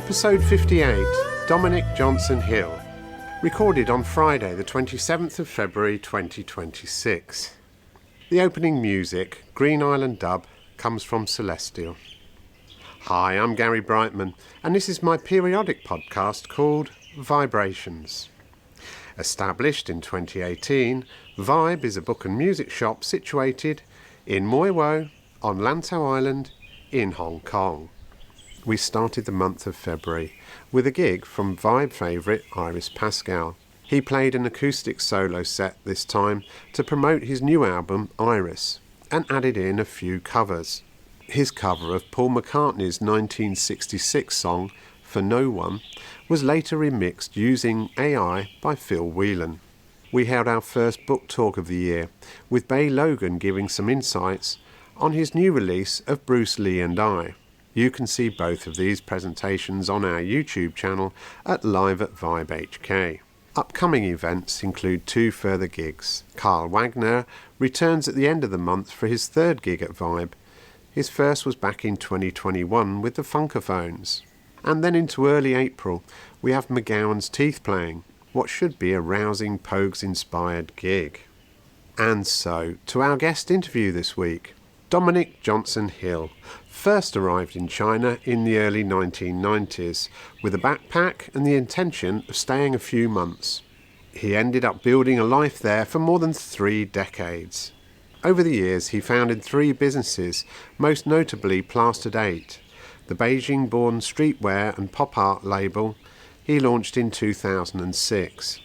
Episode 58, Dominic Johnson-Hill, recorded on Friday the 27th of February 2026. The opening music, Green Island Dub, comes from Celestial. Hi, I'm Gary Brightman, and this is my periodic podcast called VIBErations. Established in 2018, Vibe is a book and music shop situated in Mui Wo on Lantau Island in Hong Kong. We started the month of February with a gig from Vibe favourite Iris Pascal. He played an acoustic solo set this time to promote his new album Iris and added in a few covers. His cover of Paul McCartney's 1966 song For No One was later remixed using AI by Phil Whelan. We held our first book talk of the year with Bay Logan giving some insights on his new release of Bruce Lee and I. You can see both of these presentations on our YouTube channel at Live at Vibe HK. Upcoming events include 2 further gigs. Carl Wagner returns at the end of the month for his 3rd gig at Vibe. His first was back in 2021 with the Funkaphones. And then into early April, we have McGowan's Teeth playing, what should be a rousing Pogues-inspired gig. And so, to our guest interview this week. Dominic Johnson-Hill first arrived in China in the early 1990s with a backpack and the intention of staying a few months. He ended up building a life there for more than 3 decades. Over the years he founded 3 businesses, most notably Plastered, the Beijing-born streetwear and pop art label he launched in 2006.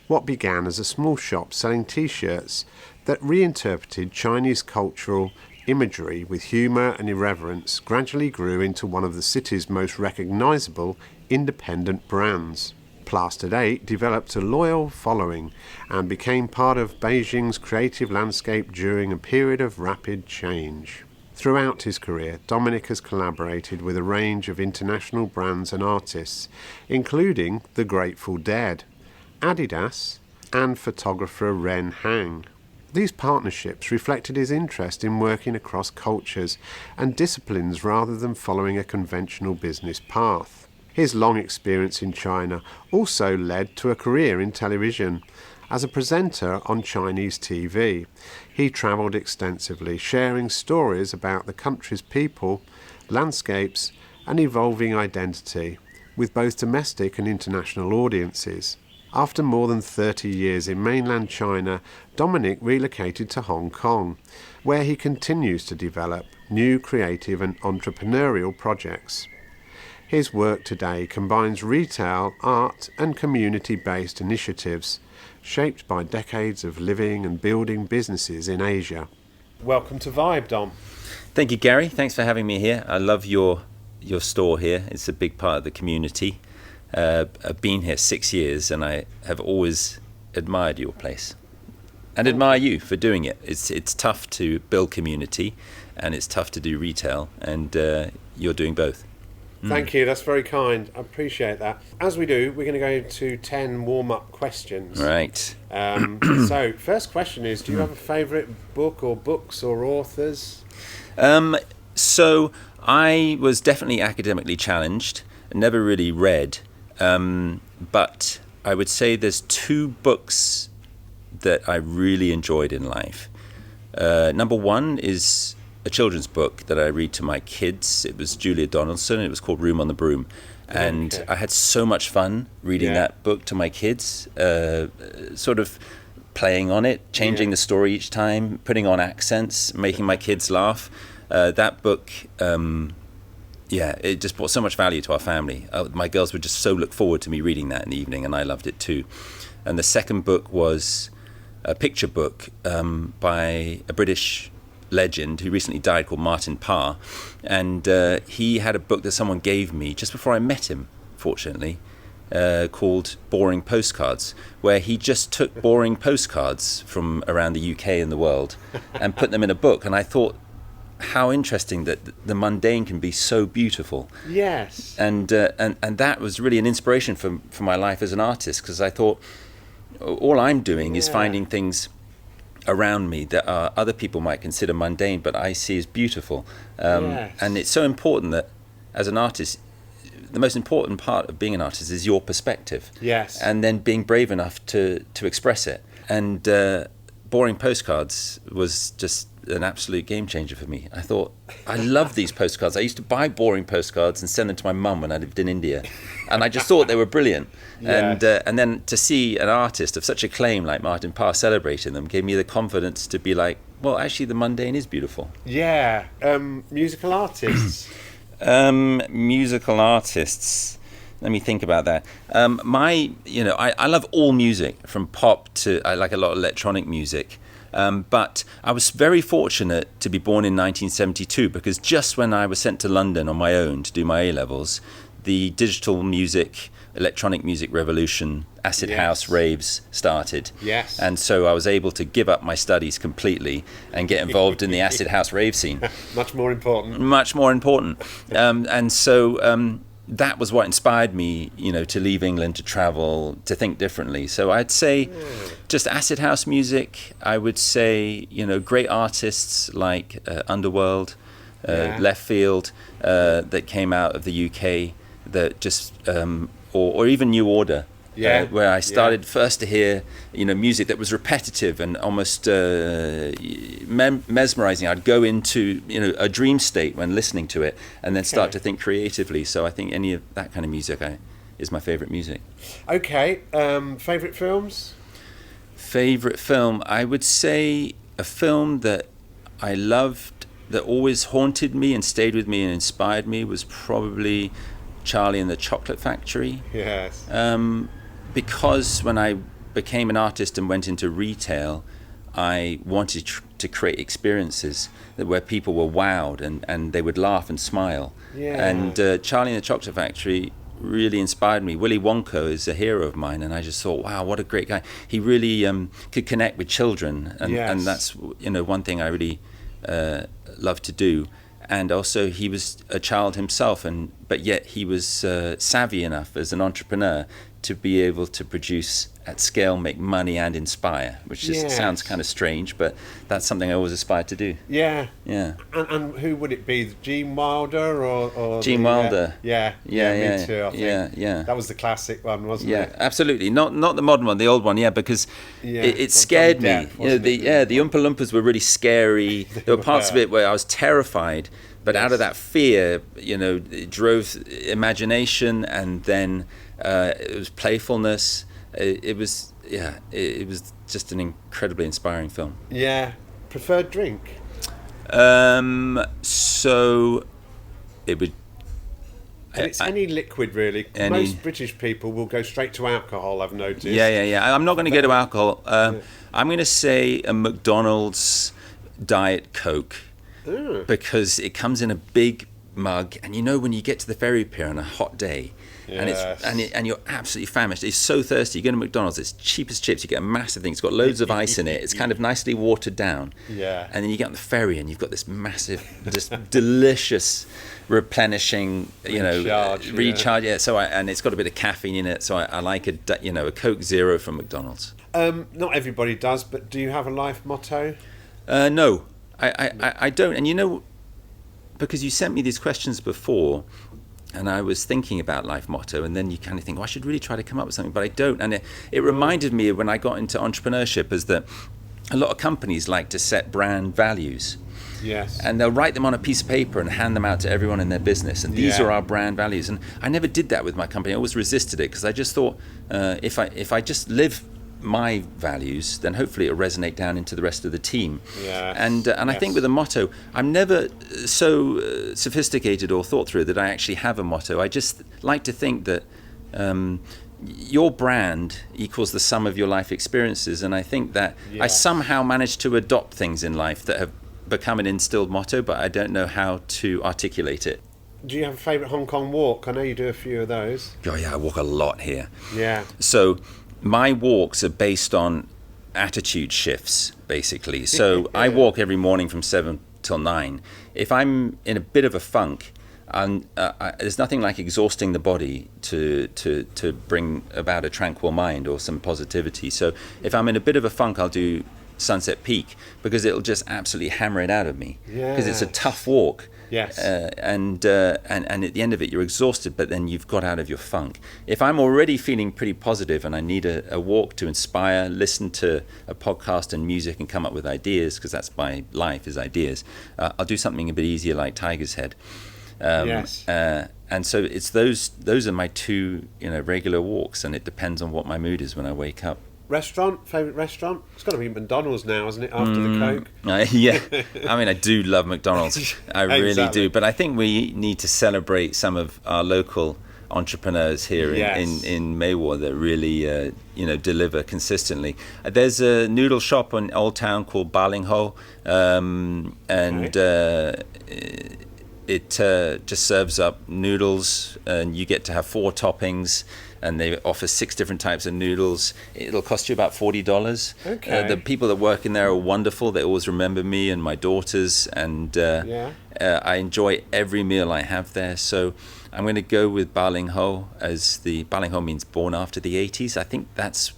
What began as a small shop selling t-shirts that reinterpreted Chinese cultural imagery with humour and irreverence gradually grew into one of the city's most recognisable independent brands. Plastered 8 developed a loyal following and became part of Beijing's creative landscape during a period of rapid change. Throughout his career, Dominic has collaborated with a range of international brands and artists, including the Grateful Dead, Adidas, and photographer Ren Hang. These partnerships reflected his interest in working across cultures and disciplines rather than following a conventional business path. His long experience in China also led to a career in television. As a presenter on Chinese TV, he travelled extensively, sharing stories about the country's people, landscapes, and evolving identity, with both domestic and international audiences. After more than 30 years in mainland China, Dominic relocated to Hong Kong, where he continues to develop new creative and entrepreneurial projects. His work today combines retail, art, and community-based initiatives, shaped by decades of living and building businesses in Asia. Welcome to Vibe, Dom. Thank you, Gary. Thanks for having me here. I love your store here. It's a big part of the community. I've been here 6 years and I have always admired your place and admire you for doing it. It's tough to build community and it's tough to do retail, and you're doing both. Thank you, that's very kind. I appreciate that. As we do, we're going to go to 10 warm-up questions. Right. So, first question is, do you have a favourite book or books or authors? So I was definitely academically challenged, never really read. But I would say there's 2 books that I really enjoyed in life. Number 1 is a children's book that I read to my kids. It was Julia Donaldson. It was called Room on the Broom. And okay. I had so much fun reading that book to my kids, sort of playing on it, changing the story each time, putting on accents, making my kids laugh. That book... it just brought so much value to our family. My girls would just so look forward to me reading that in the evening, and I loved it too. And the second book was a picture book by a British legend who recently died called Martin Parr. And he had a book that someone gave me just before I met him, fortunately, called Boring Postcards, where he just took boring postcards from around the UK and the world and put them in a book. And I thought, how interesting that the mundane can be so beautiful. Yes. And that was really an inspiration for my life as an artist, because I thought all I'm doing is finding things around me that other people might consider mundane, but I see as beautiful. And it's so important that as an artist, the most important part of being an artist is your perspective. Yes. And then being brave enough to express it. And boring postcards was just an absolute game changer for me. I thought, I love these postcards. I used to buy boring postcards and send them to my mum when I lived in India. And I just thought they were brilliant. Yes. And then to see an artist of such acclaim like Martin Parr celebrating them gave me the confidence to be like, well, actually the mundane is beautiful. Yeah. Musical artists. Musical artists. Let me think about that. I love all music, from pop to, I like a lot of electronic music. But I was very fortunate to be born in 1972, because just when I was sent to London on my own to do my A-levels, the digital music, electronic music revolution, acid house raves started. Yes. And so I was able to give up my studies completely and get involved in the acid house rave scene. Much more important. Much more important. And so that was what inspired me, to leave England, to travel, to think differently. So I'd say just acid house music. I would say, great artists like Underworld, Left Field, that came out of the UK, that just, or even New Order. Where I started first to hear, music that was repetitive and almost mesmerizing. I'd go into, a dream state when listening to it, and then start to think creatively. So I think any of that kind of music is my favorite music. Okay. Favorite films? Favorite film? I would say a film that I loved, that always haunted me and stayed with me and inspired me, was probably Charlie and the Chocolate Factory. Yes. Because when I became an artist and went into retail, I wanted to create experiences where people were wowed and they would laugh and smile. Yeah. And Charlie and the Chocolate Factory really inspired me. Willy Wonka is a hero of mine, and I just thought, wow, what a great guy. He really could connect with children, and that's one thing I really love to do. And also, he was a child himself, but yet he was savvy enough as an entrepreneur to be able to produce at scale, make money, and inspire, which just sounds kind of strange, but that's something I always aspired to do. Yeah. Yeah. And who would it be? Gene Wilder or Gene Wilder? Yeah. Me too, I think. Yeah. That was the classic one, wasn't it? Yeah, absolutely. Not the modern one, the old one. Yeah, because it scared me. The Oompa Loompas were really scary. There were parts of it where I was terrified. But out of that fear, it drove imagination, and then it was playfulness. It was just an incredibly inspiring film. Yeah. Preferred drink? So it would. And it's any liquid, really. Most British people will go straight to alcohol, I've noticed. Yeah. I'm not going to go to alcohol. I'm going to say a McDonald's Diet Coke. Because it comes in a big mug, and when you get to the ferry pier on a hot day, and you're absolutely famished, it's so thirsty, you go to McDonald's, it's cheap as chips, you get a massive thing, it's got loads of ice in it, it's kind of nicely watered down, and then you get on the ferry and you've got this massive, just delicious replenishing, recharge. So and it's got a bit of caffeine in it, so I like a Coke Zero from McDonald's. Not everybody does, but do you have a life motto? No. I don't, and because you sent me these questions before, and I was thinking about life motto, and then you kind of think, I should really try to come up with something, but I don't. And it reminded me of when I got into entrepreneurship, is that a lot of companies like to set brand values. Yes. And they'll write them on a piece of paper and hand them out to everyone in their business. And these are our brand values. And I never did that with my company. I always resisted it, because I just thought, if I just live my values, then hopefully it'll resonate down into the rest of the team. And I think with a motto, I'm never so sophisticated or thought through that I actually have a motto. I just like to think that your brand equals the sum of your life experiences, and I think that I somehow managed to adopt things in life that have become an instilled motto, but I don't know how to articulate it. Do you have a favourite Hong Kong walk? I know you do a few of those. Oh yeah, I walk a lot here. Yeah. So my walks are based on attitude shifts, basically. So I walk every morning from 7 till 9. If I'm in a bit of a funk, and there's nothing like exhausting the body to bring about a tranquil mind or some positivity. So if I'm in a bit of a funk, I'll do Sunset Peak, because it'll just absolutely hammer it out of me. Because it's a tough walk. Yes. And at the end of it, you're exhausted, but then you've got out of your funk. If I'm already feeling pretty positive and I need a walk to inspire, listen to a podcast and music and come up with ideas, because that's my life, is ideas, I'll do something a bit easier like Tiger's Head. Yes. And so it's those are my two regular walks, and it depends on what my mood is when I wake up. Favourite restaurant? It's got to be McDonald's now, isn't it, after the Coke? Yeah, I mean, I do love McDonald's. I really Exactly. do. But I think we need to celebrate some of our local entrepreneurs here Yes. in Maywar that really, deliver consistently. There's a noodle shop in Old Town called Balingho, it just serves up noodles, and you get to have 4 toppings. And they offer 6 different types of noodles. It'll cost you about $40. Okay. The people that work in there are wonderful. They always remember me and my daughters, and I enjoy every meal I have there. So I'm going to go with Balingho, as the Balingho means born after the 80s. I think that's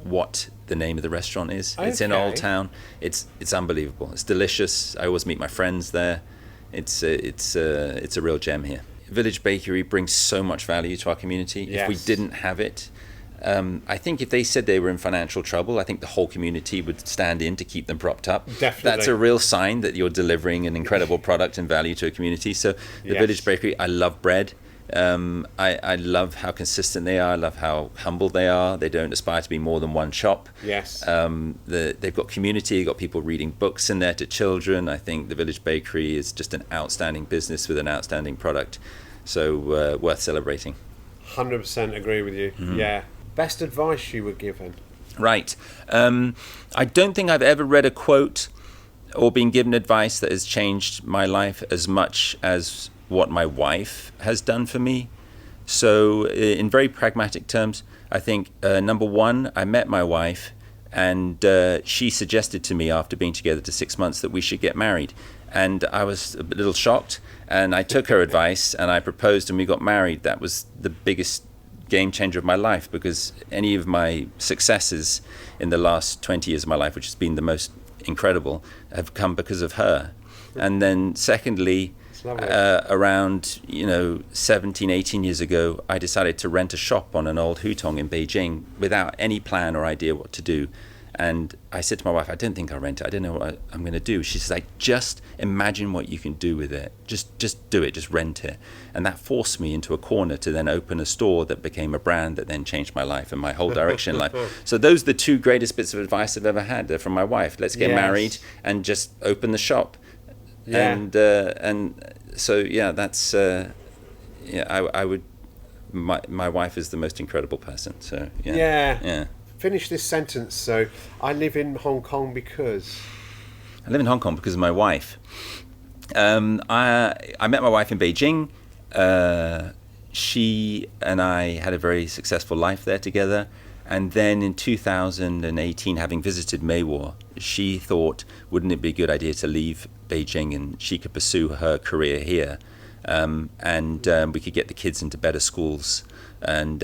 what the name of the restaurant is. It's in Old Town. It's unbelievable. It's delicious. I always meet my friends there. It's a real gem here. Village Bakery brings so much value to our community. Yes. If we didn't have it, I think if they said they were in financial trouble, I think the whole community would stand in to keep them propped up. Definitely. That's a real sign that you're delivering an incredible product and value to a community. So the Village Bakery, I love bread. I love how consistent they are. I love how humble they are. They don't aspire to be more than one shop. Yes. They've got community. They've got people reading books in there to children. I think the Village Bakery is just an outstanding business with an outstanding product. So worth celebrating. 100% agree with you. Mm-hmm. Yeah. Best advice you were given? Right. I don't think I've ever read a quote or been given advice that has changed my life as much as what my wife has done for me. So in very pragmatic terms, I think number one, I met my wife, and she suggested to me after being together for 6 months that we should get married. And I was a little shocked, and I took her advice and I proposed, and we got married. That was the biggest game changer of my life, because any of my successes in the last 20 years of my life, which has been the most incredible, have come because of her. And then secondly, around 17, 18 years ago, I decided to rent a shop on an old hutong in Beijing without any plan or idea what to do. And I said to my wife, I don't think I'll rent it. I don't know what I'm going to do. She says, like, just imagine what you can do with it. Just do it. Just rent it. And that forced me into a corner to then open a store that became a brand that then changed my life and my whole direction in life. So those are the 2 greatest bits of advice I've ever had. They're from my wife. Let's get married and just open the shop. Yeah. And so, yeah, that's, I would, my wife is the most incredible person. So, yeah. Finish this sentence. So, I live in Hong Kong because... I live in Hong Kong because of my wife. I met my wife in Beijing. She and I had a very successful life there together. And then in 2018, having visited Maywar, she thought, wouldn't it be a good idea to leave Beijing and she could pursue her career here, and we could get the kids into better schools and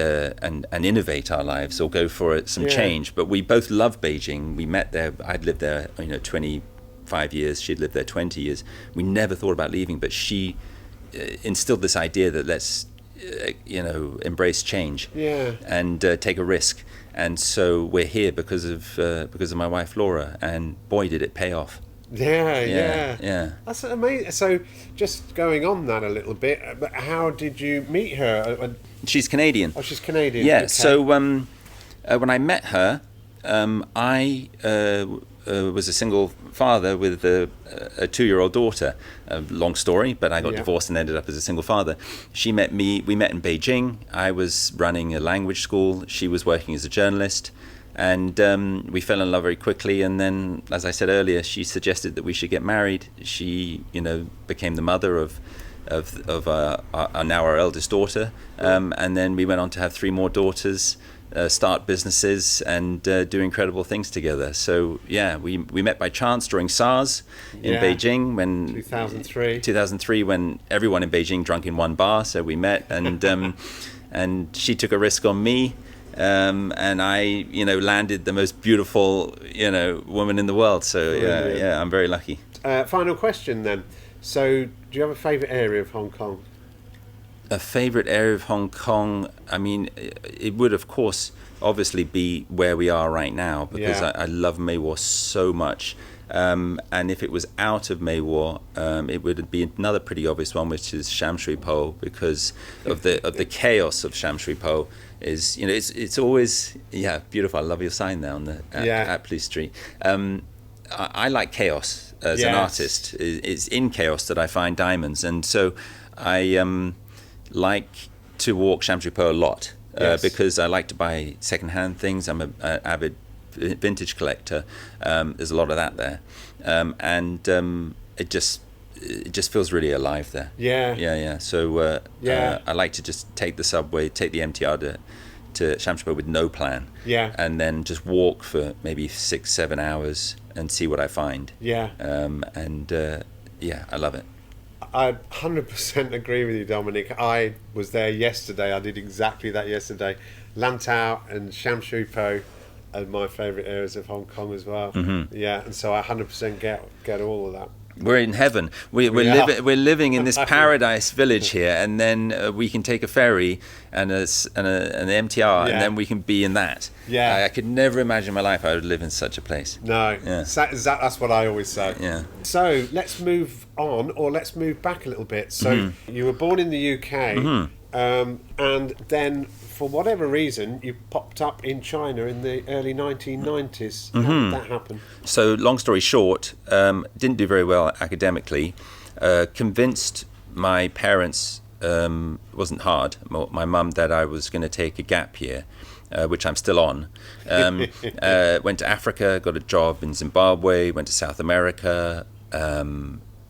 innovate our lives, or go for some change. But we both love Beijing. We met there. I'd lived there 25 years. She'd lived there 20 years. We never thought about leaving, but she instilled this idea that let's embrace change and take a risk. And so we're here because of my wife Laura, and boy did it pay off. Yeah. That's amazing. So, just going on that a little bit, but how did you meet her? She's Canadian. Oh, she's Canadian. Yeah. Okay. So when I met her, I was a single father with a 2-year-old daughter. Long story, but I got divorced and ended up as a single father. She met me. We met in Beijing. I was running a language school. She was working as a journalist. And we fell in love very quickly. And then, as I said earlier, she suggested that we should get married. She, became the mother of now our eldest daughter. And then we went on to have 3 more daughters, start businesses, and do incredible things together. So, we met by chance during SARS in Beijing when 2003, when everyone in Beijing drank in one bar. So we met, and and she took a risk on me. and I, landed the most beautiful, woman in the world. So yeah, I'm very lucky. Final question then. So, do you have a favourite area of Hong Kong? A favourite area of Hong Kong? I mean, it would, of course, obviously be where we are right now, because I love May War so much. And if it was out of May War, it would be another pretty obvious one, which is Sham Shui Po, because of the chaos of Sham Shui Po. Is it's always beautiful. I love your sign there on the at Police Street. I like chaos as an artist. It's in chaos that I find diamonds, and so I like to walk Sham Shui Po a lot because I like to buy second-hand things. I'm an avid vintage collector. There's a lot of that there, and it just feels really alive there. So I like to just take the subway, take the MTR to Sham Shui Po with no plan, and then just walk for maybe 6-7 hours and see what I find. I love it. I 100% agree with you, Dominic. I was there yesterday. I did exactly that yesterday. Lantau and Sham Shui Po are my favourite areas of Hong Kong as well. And so I 100% get all of that. We're in heaven. We're living in this paradise village here, and then we can take a ferry and an MTR, and then we can be in that. I could never imagine my life I would live in such a place. No, that's what I always say. So let's move on, or let's move back a little bit. So you were born in the UK, and then for whatever reason you popped up in China in the early 1990s. How did that happen? So long story short, didn't do very well academically. Convinced my parents, it wasn't hard, my mum, that I was going to take a gap year, which I'm still on. Went to Africa, got a job in Zimbabwe, went to South America,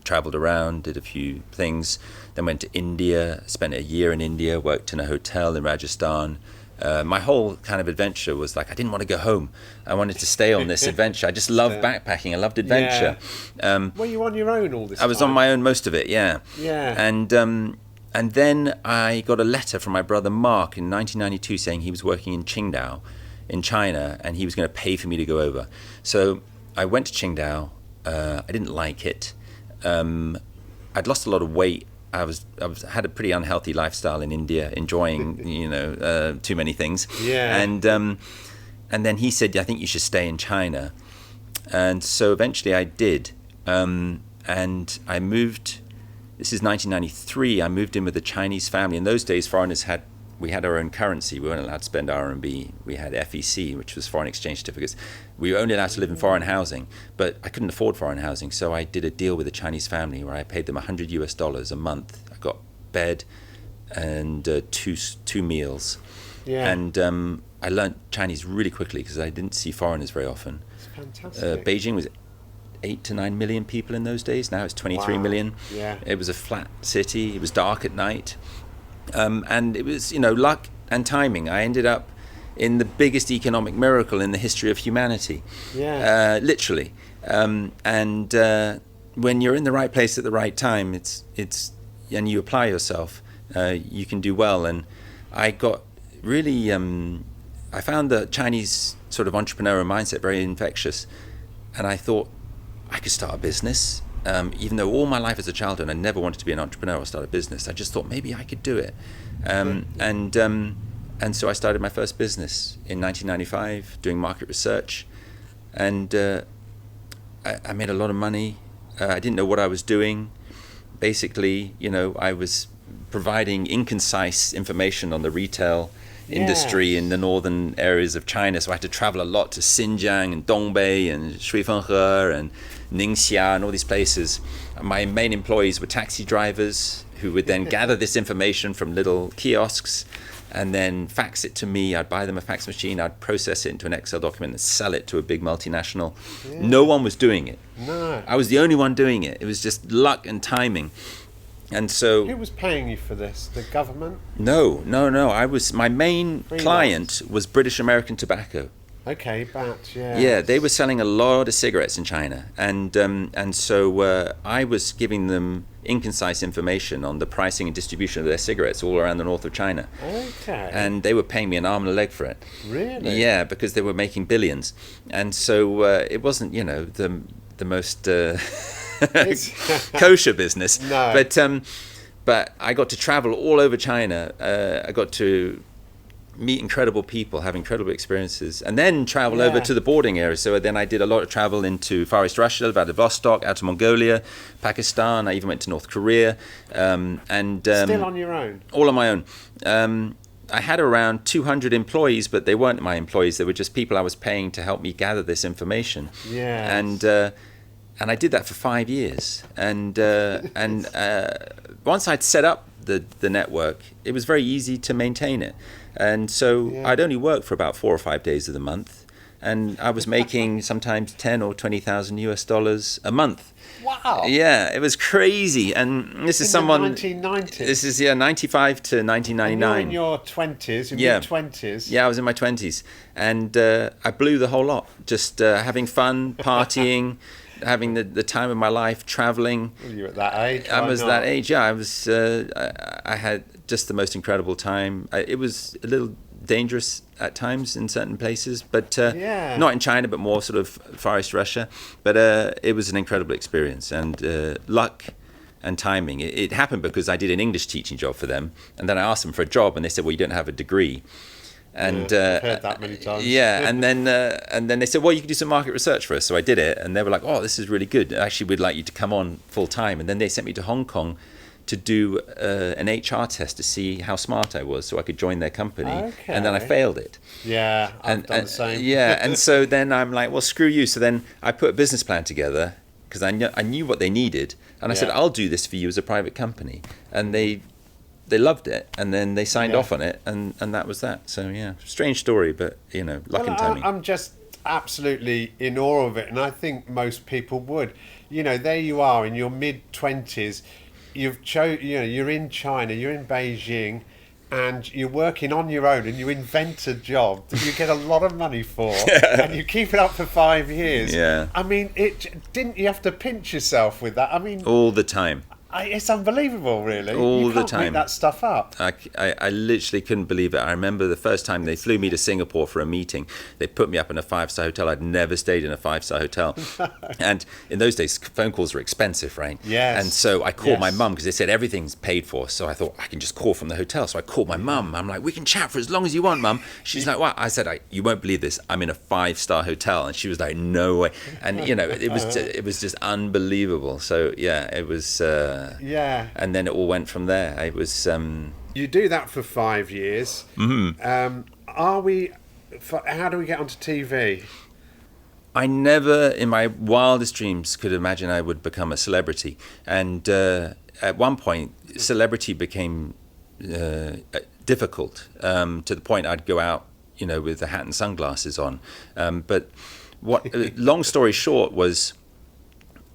travelled around, did a few things, then went to India, spent a year in India, worked in a hotel in Rajasthan. My whole kind of adventure was like, I didn't want to go home. I wanted to stay on this adventure. I just loved backpacking. I loved adventure. Were you on your own all this time? I was on my own most of it, And then I got a letter from my brother Mark in 1992 saying he was working in Qingdao in China, and he was going to pay for me to go over. So I went to Qingdao. I didn't like it. I'd lost a lot of weight. I had a pretty unhealthy lifestyle in India, enjoying too many things. And then he said, I think you should stay in China. And so eventually I did. And I moved. This is 1993. I moved in with a Chinese family. In those days, we had our own currency. We weren't allowed to spend RMB. We had FEC, which was foreign exchange certificates. We were only allowed to live in foreign housing, but I couldn't afford foreign housing. So I did a deal with a Chinese family where I paid them $100 a month. I got bed and two meals. And I learned Chinese really quickly because I didn't see foreigners very often. It's fantastic. Beijing was 8 to 9 million people in those days. Now it's 23 million. It was a flat city. It was dark at night. And it was, luck and timing. I ended up in the biggest economic miracle in the history of humanity, literally. And when you're in the right place at the right time, it's and you apply yourself, you can do well. And I got really, I found the Chinese sort of entrepreneurial mindset very infectious, and I thought I could start a business. Even though all my life as a child, I never wanted to be an entrepreneur or start a business, I just thought maybe I could do it. And so I started my first business in 1995, doing market research, and I made a lot of money. I didn't know what I was doing. Basically, I was providing inconcise information on the retail industry in the northern areas of China, so I had to travel a lot to Xinjiang and Dongbei and Shuifenghe and Ningxia and all these places. My main employees were taxi drivers who would then gather this information from little kiosks and then fax it to me. I'd buy them a fax machine, I'd process it into an Excel document and sell it to a big multinational. No one was doing it. No. I was the only one doing it. It was just luck and timing. And so, who was paying you for this? The government? No. My main client was British American Tobacco. Okay, batch, yeah. Yeah, they were selling a lot of cigarettes in China, and so I was giving them inconcise information on the pricing and distribution of their cigarettes all around the north of China. Okay. And they were paying me an arm and a leg for it. Really? Yeah, because they were making billions, and so it wasn't, the most kosher business. No. But I got to travel all over China. I got to meet incredible people, have incredible experiences, and then travel over to the bordering area. So then I did a lot of travel into Far East Russia, Vladivostok, out to Mongolia, Pakistan. I even went to North Korea. Still on your own? All on my own. I had around 200 employees, but they weren't my employees. They were just people I was paying to help me gather this information. Yeah. And I did that for 5 years. And once I'd set up the network, it was very easy to maintain it. And so I'd only work for about 4 or 5 days of the month, and I was making sometimes 10 or 20,000 US dollars a month. Wow. Yeah, it was crazy. And this is In the 1990s. This is 95 to 1999. And you're in your 20s, mid-20s. Yeah, I was in my 20s, and I blew the whole lot. Just having fun, partying, having the time of my life, traveling. Well, you were at that age. I was that age. Yeah, I was. I had just the most incredible time. It was a little dangerous at times in certain places, but not in China, but more sort of Far East Russia. But it was an incredible experience, and luck and timing. It happened because I did an English teaching job for them, and then I asked them for a job, and they said, "Well, you don't have a degree." And I've heard that many times. Yeah, and then they said, "Well, you can do some market research for us." So I did it, and they were like, "Oh, this is really good. Actually, we'd like you to come on full time." And then they sent me to Hong Kong to do an HR test to see how smart I was, so I could join their company. Okay. And then I failed it. Yeah, I've done the same. Yeah, and so then I'm like, well, screw you. So then I put a business plan together because I knew what they needed, and I said, I'll do this for you as a private company, and they loved it, and then they signed off on it, and that was that. So yeah, strange story, but luck and timing. I'm just absolutely in awe of it, and I think most people would. There you are in your mid-20s. You're in China, you're in Beijing, and you're working on your own, and you invent a job that you get a lot of money for, and you keep it up for 5 years. Yeah. I mean, didn't you have to pinch yourself with that? I mean, all the time. It's unbelievable, really. All you can't the time. make that stuff up. I literally couldn't believe it. I remember the first time they flew me to Singapore for a meeting. They put me up in a 5-star hotel. I'd never stayed in a 5-star hotel. And in those days, phone calls were expensive, right? Yes. And so I called my mum because they said everything's paid for. So I thought I can just call from the hotel. So I called my mum. I'm like, we can chat for as long as you want, Mum. She's like, what? I said, you won't believe this. I'm in a 5-star hotel. And she was like, no way. And, it was just unbelievable. So, yeah, it was... And then it all went from there. It was. You do that for 5 years. Mm-hmm. How do we get onto TV? I never, in my wildest dreams, could imagine I would become a celebrity. And at one point, celebrity became difficult to the point I'd go out, with a hat and sunglasses on. But long story short was.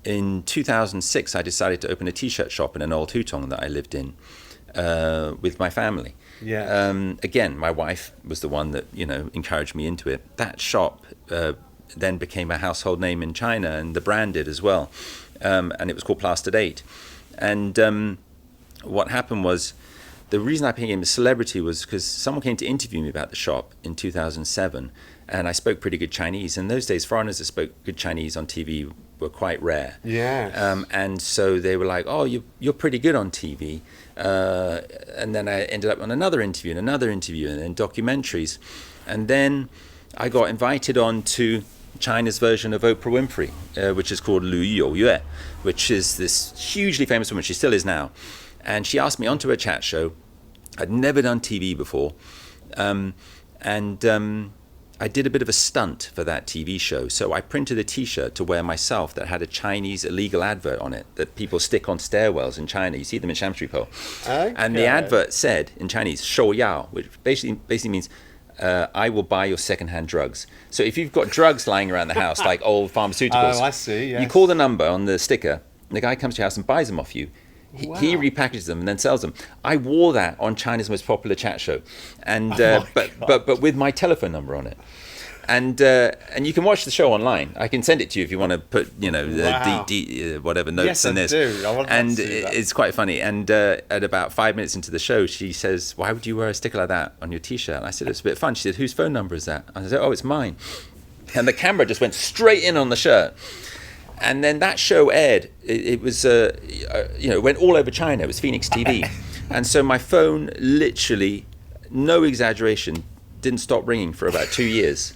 In 2006, I decided to open a T-shirt shop in an old hutong that I lived in with my family. Yeah. Again, my wife was the one that encouraged me into it. That shop then became a household name in China, and the brand did as well. And it was called Plastered. And what happened was, the reason I became a celebrity was because someone came to interview me about the shop in 2007, and I spoke pretty good Chinese. In those days, foreigners that spoke good Chinese on TV were quite rare. Yeah. And so they were like, "Oh, you're pretty good on TV." And then I ended up on another interview, and then documentaries, and then I got invited on to China's version of Oprah Winfrey, which is called Lu Youyue, which is this hugely famous woman. She still is now, and she asked me onto a chat show. I'd never done TV before, I did a bit of a stunt for that TV show. So I printed a T-shirt to wear myself that had a Chinese illegal advert on it that people stick on stairwells in China. You see them in Shamsripo. Okay. And the advert said in Chinese, 收药, which basically means I will buy your secondhand drugs. So if you've got drugs lying around the house, like old pharmaceuticals, oh, I see, yes. You call the number on the sticker, and the guy comes to your house and buys them off you. He repackages them and then sells them. I wore that on China's most popular chat show, and but with my telephone number on it. And you can watch the show online. I can send it to you if you want to put, Wow. whatever notes Yes, in I this. do. I want And to see that. it's quite funny. And at about 5 minutes into the show, she says, "Why would you wear a sticker like that on your T-shirt?" And I said, "It's a bit fun." She said, "Whose phone number is that?" I said, "Oh, it's mine." And the camera just went straight in on the shirt. And then that show aired. It was, it went all over China. It was Phoenix TV. And so my phone literally, no exaggeration, didn't stop ringing for about 2 years.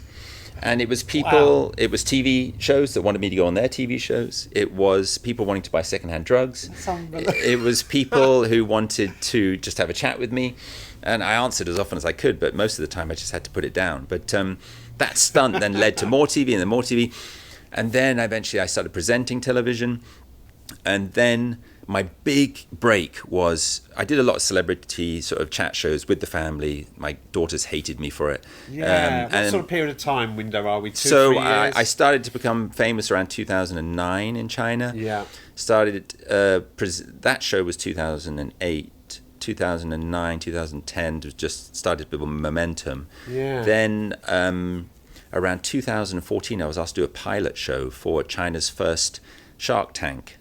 And it was people, It was TV shows that wanted me to go on their TV shows. It was people wanting to buy secondhand drugs. It was people who wanted to just have a chat with me. And I answered as often as I could, but most of the time I just had to put it down. But that stunt then led to more TV and then more TV. And then eventually I started presenting television. And then my big break was, I did a lot of celebrity sort of chat shows with the family. My daughters hated me for it. Yeah. What sort of period of time window are we? 2-3 So years? I started to become famous around 2009 in China. Yeah. Started, that show was 2008, 2009, 2010, just started to build momentum. Yeah. Then around 2014, I was asked to do a pilot show for China's first Shark Tank,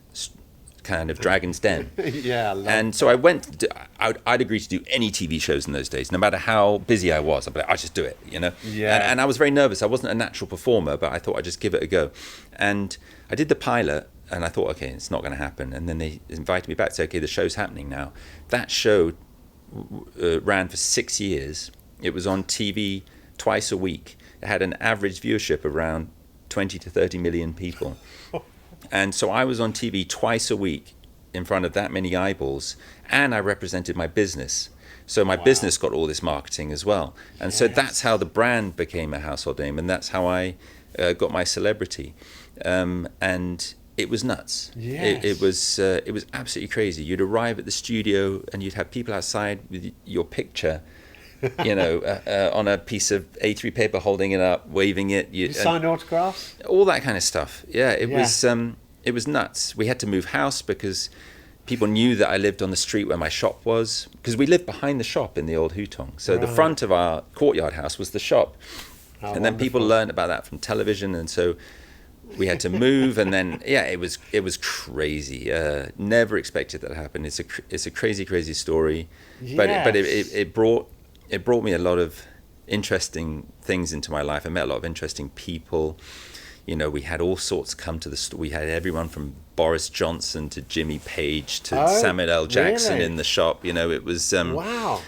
kind of Dragon's Den. Yeah. I love And so I went, I'd agree to do any TV shows in those days, no matter how busy I was. I'd be like, I'll just do it, Yeah. And I was very nervous. I wasn't a natural performer, but I thought I'd just give it a go. And I did the pilot, and I thought, okay, it's not going to happen. And then they invited me back to say, okay, the show's happening now. That show ran for 6 years. It was on TV twice a week. It had an average viewership of around 20 to 30 million people. And so I was on TV twice a week in front of that many eyeballs, and I represented my business. So my business got all this marketing as well. And so that's how the brand became a household name, and that's how I got my celebrity. And it was nuts. Yes. It was absolutely crazy. You'd arrive at the studio and you'd have people outside with your picture, on a piece of A3 paper, holding it up, waving it. You signed autographs? All that kind of stuff. Yeah, it was nuts. We had to move house because people knew that I lived on the street where my shop was, because we lived behind the shop in the old Hutong. So the front of our courtyard house was the shop. And then people learned about that from television, and so we had to move. And then it was crazy. Never expected that to happen. It's a crazy story. Yes. But it brought me a lot of interesting things into my life. I met a lot of interesting people. We had all sorts come to the store. We had everyone from Boris Johnson to Jimmy Page to Samuel L. Jackson really? in the shop. It was Wow.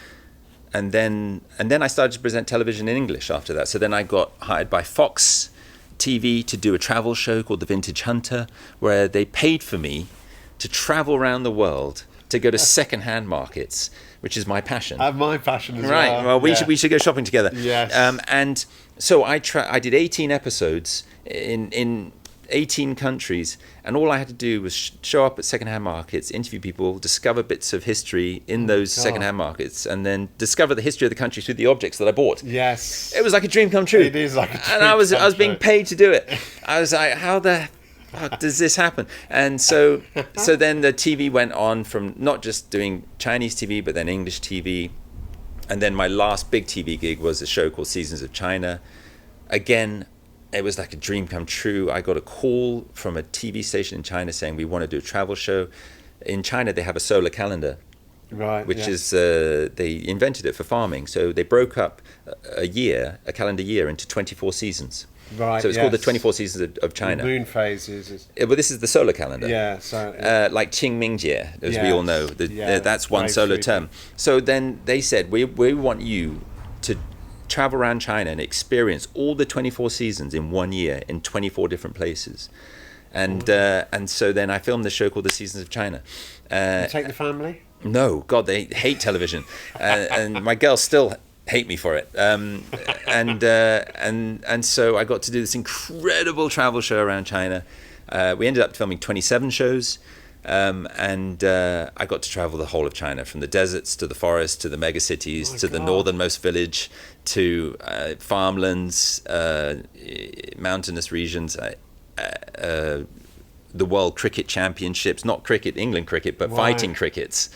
And then I started to present television in English after that. So then I got hired by Fox TV to do a travel show called The Vintage Hunter, where they paid for me to travel around the world to go to second-hand markets, which is my passion. My passion as well. Right. Well, we should go shopping together. Yes. And so I did 18 episodes in 18 countries, and all I had to do was show up at second-hand markets, interview people, discover bits of history in those second-hand markets, and then discover the history of the country through the objects that I bought. Yes. It was like a dream come true. It is like a dream And I was come being true. paid to do it. I was like, how the fuck does this happen? And so then the TV went on from not just doing Chinese TV, but then English TV. And then my last big TV gig was a show called Seasons of China. Again, it was like a dream come true. I got a call from a TV station in China saying, we want to do a travel show. In China, they have a solar calendar, Right. which is, they invented it for farming. So they broke up a calendar year, into 24 seasons. Right. So it's called the 24 Seasons of China. The moon phases. Well, this is the solar calendar. Yeah. So. Like Qingmingjie, as we Yes, all know. That's one very solar sweet. term. So then they said, we want you to travel around China and experience all the 24 seasons in 1 year in 24 different places. And so then I filmed the show called The Seasons of China. You take the family? No, God, they hate television. And my girls still hate me for it. And so I got to do this incredible travel show around China. We ended up filming 27 shows. And I got to travel the whole of China, from the deserts to the forests to the megacities to the northernmost village to farmlands, mountainous regions, the World Cricket Championships, not cricket, England cricket, but fighting crickets.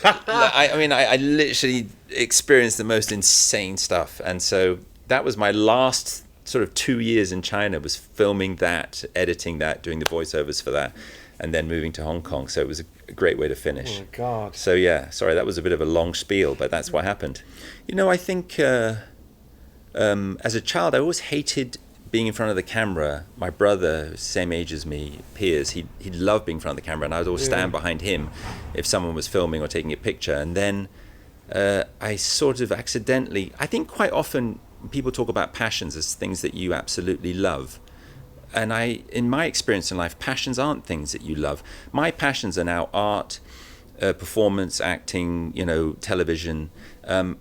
I literally experienced the most insane stuff. And so that was my last sort of 2 years in China, was filming that, editing that, doing the voiceovers for that, and then moving to Hong Kong. So it was a great way to finish. Oh my God. So yeah, sorry, that was a bit of a long spiel, but that's what happened. You know, I think as a child, I always hated being in front of the camera. My brother, same age as me, Piers, he loved being in front of the camera, and I would always stand behind him if someone was filming or taking a picture. And then I sort of accidentally, I think quite often people talk about passions as things that you absolutely love. And in my experience in life, passions aren't things that you love. My passions are now art, performance, acting, television,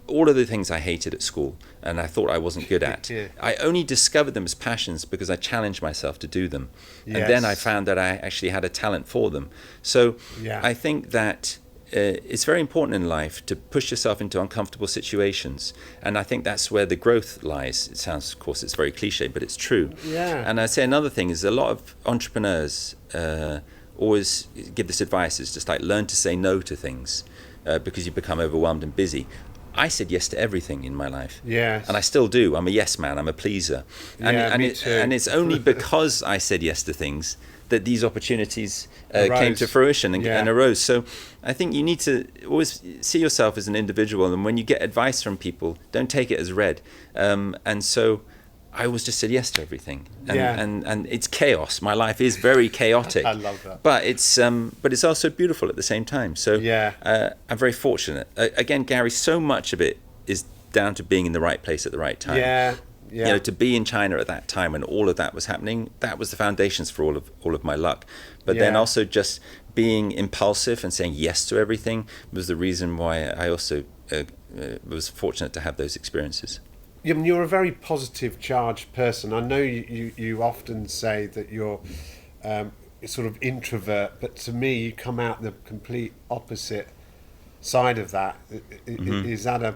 all of the things I hated at school and I thought I wasn't good at. I only discovered them as passions because I challenged myself to do them. Yes. And then I found that I actually had a talent for them. So I think that it's very important in life to push yourself into uncomfortable situations, and I think that's where the growth lies. It sounds, of course, it's very cliche, but it's true. And I say another thing is a lot of entrepreneurs always give this advice, is just like learn to say no to things because you become overwhelmed and busy. I said yes to everything in my life. And I still do. I'm a yes man. I'm a pleaser. And it's only because I said yes to things that these opportunities came to fruition and arose. So I think you need to always see yourself as an individual, and when you get advice from people, don't take it as read. And so I always just said yes to everything. And it's chaos. My life is very chaotic. I love that. But it's also beautiful at the same time. So I'm very fortunate. Again, Gary, so much of it is down to being in the right place at the right time. To be in China at that time when all of that was happening, that was the foundations for all of my luck. But then also just being impulsive and saying yes to everything was the reason why I also was fortunate to have those experiences. You're a very positive, charged person. I know you often say that you're sort of introvert, but to me, you come out the complete opposite side of that. Is that a